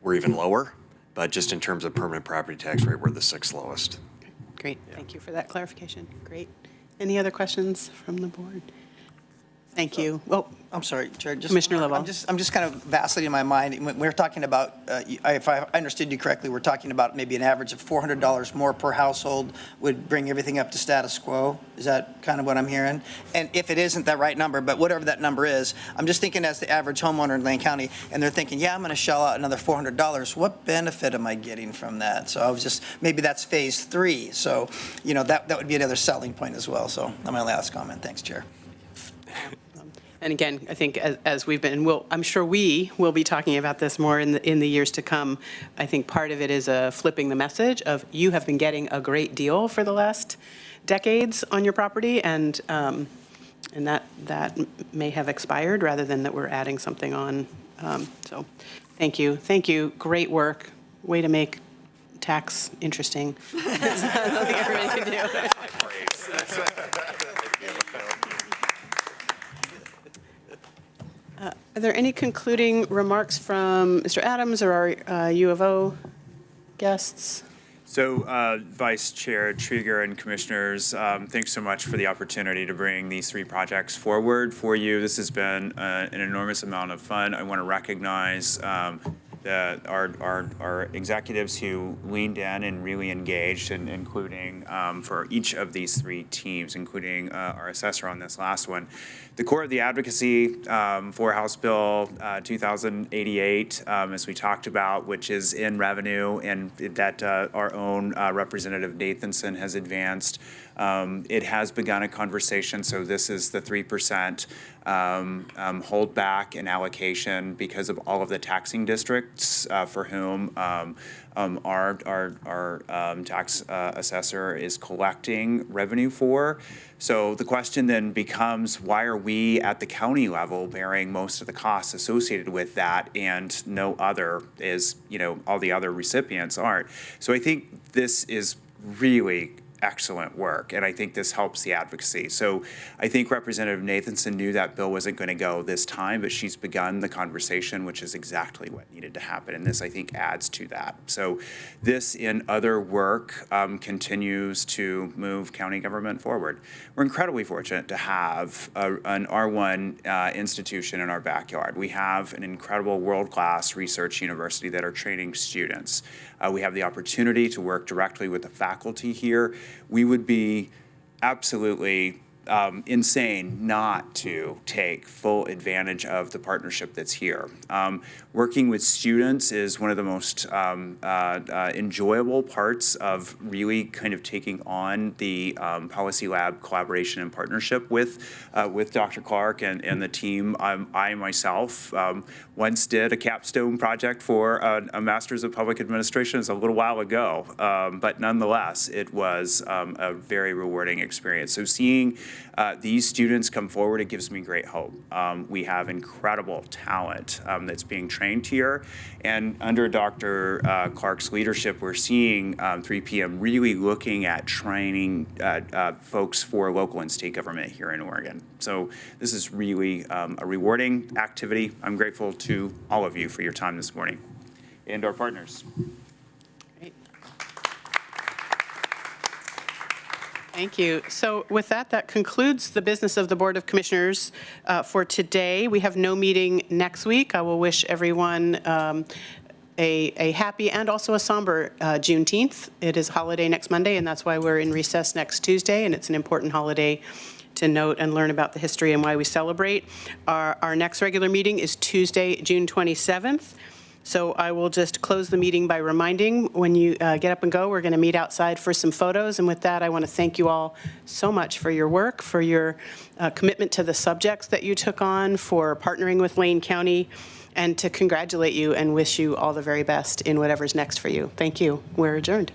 we're even lower. But just in terms of permanent property tax rate, we're the 6th lowest. great. Thank you for that clarification. Great. Any other questions from the board? Thank you. Well, I'm sorry, Chair. Commissioner Lovell. I'm just kind of vacillating in my mind. When we're talking about, if I understood you correctly, we're talking about maybe an average of $400 more per household would bring everything up to status quo. Is that kind of what I'm hearing? And if it isn't that right number, but whatever that number is, I'm just thinking as the average homeowner in Lane County, and they're thinking, yeah, I'm going to shell out another $400. What benefit am I getting from that? So I was just, maybe that's phase 3. So, you know, that would be another selling point as well. So that's my last comment. Thanks, Chair. And again, I think as we've been, I'm sure we will be talking about this more in the years to come. I think part of it is flipping the message of you have been getting a great deal for the last decades on your property, and that may have expired rather than that we're adding something on. So thank you. Great work. Way to make tax interesting. That's nothing everybody can do. Are there any concluding remarks from Mr. Adams or our U of O guests? So, Vice Chair Trieger and Commissioners, thanks so much for the opportunity to bring these 3 projects forward for you. This has been an enormous amount of fun. I want to recognize our executives who leaned in and really engaged, and including for each of these 3 teams, including our assessor on this last one. The core of the advocacy for House Bill 2088, as we talked about, which is in revenue and that our own Representative Nathanson has advanced. It has begun a conversation, so this is the 3% holdback in allocation because of all of the taxing districts for whom our tax assessor is collecting revenue for. So the question then becomes, why are we at the county level bearing most of the costs associated with that and no other is, all the other recipients aren't? So I think this is really excellent work, and I think this helps the advocacy. So I think Representative Nathanson knew that bill wasn't going to go this time, but she's begun the conversation, which is exactly what needed to happen, and this, I think, adds to that. So this, in other work, continues to move county government forward. We're incredibly fortunate to have an R1 institution in our backyard. We have an incredible world-class research university that are training students. We have the opportunity to work directly with the faculty here. We would be absolutely insane not to take full advantage of the partnership that's here. Working with students is one of the most enjoyable parts of really kind of taking on the Policy Lab collaboration and partnership with Dr. Clark and the team. I myself once did a capstone project for a Master's of Public Administration. It was a little while ago, but nonetheless, it was a very rewarding experience. So seeing these students come forward, it gives me great hope. We have incredible talent that's being trained here, and under Dr. Clark's leadership, we're seeing 3PM really looking at training folks for local and state government here in Oregon. So this is really a rewarding activity. I'm grateful to all of you for your time this morning and our partners. Thank you. So with that concludes the business of the Board of Commissioners for today. We have no meeting next week. I will wish everyone a happy and also a somber Juneteenth. It is a holiday next Monday, and that's why we're in recess next Tuesday, and it's an important holiday to note and learn about the history and why we celebrate. Our next regular meeting is Tuesday, June 27th. So I will just close the meeting by reminding, when you get up and go, we're going to meet outside for some photos. And with that, I want to thank you all so much for your work, for your commitment to the subjects that you took on, for partnering with Lane County, and to congratulate you and wish you all the very best in whatever's next for you. Thank you. We're adjourned.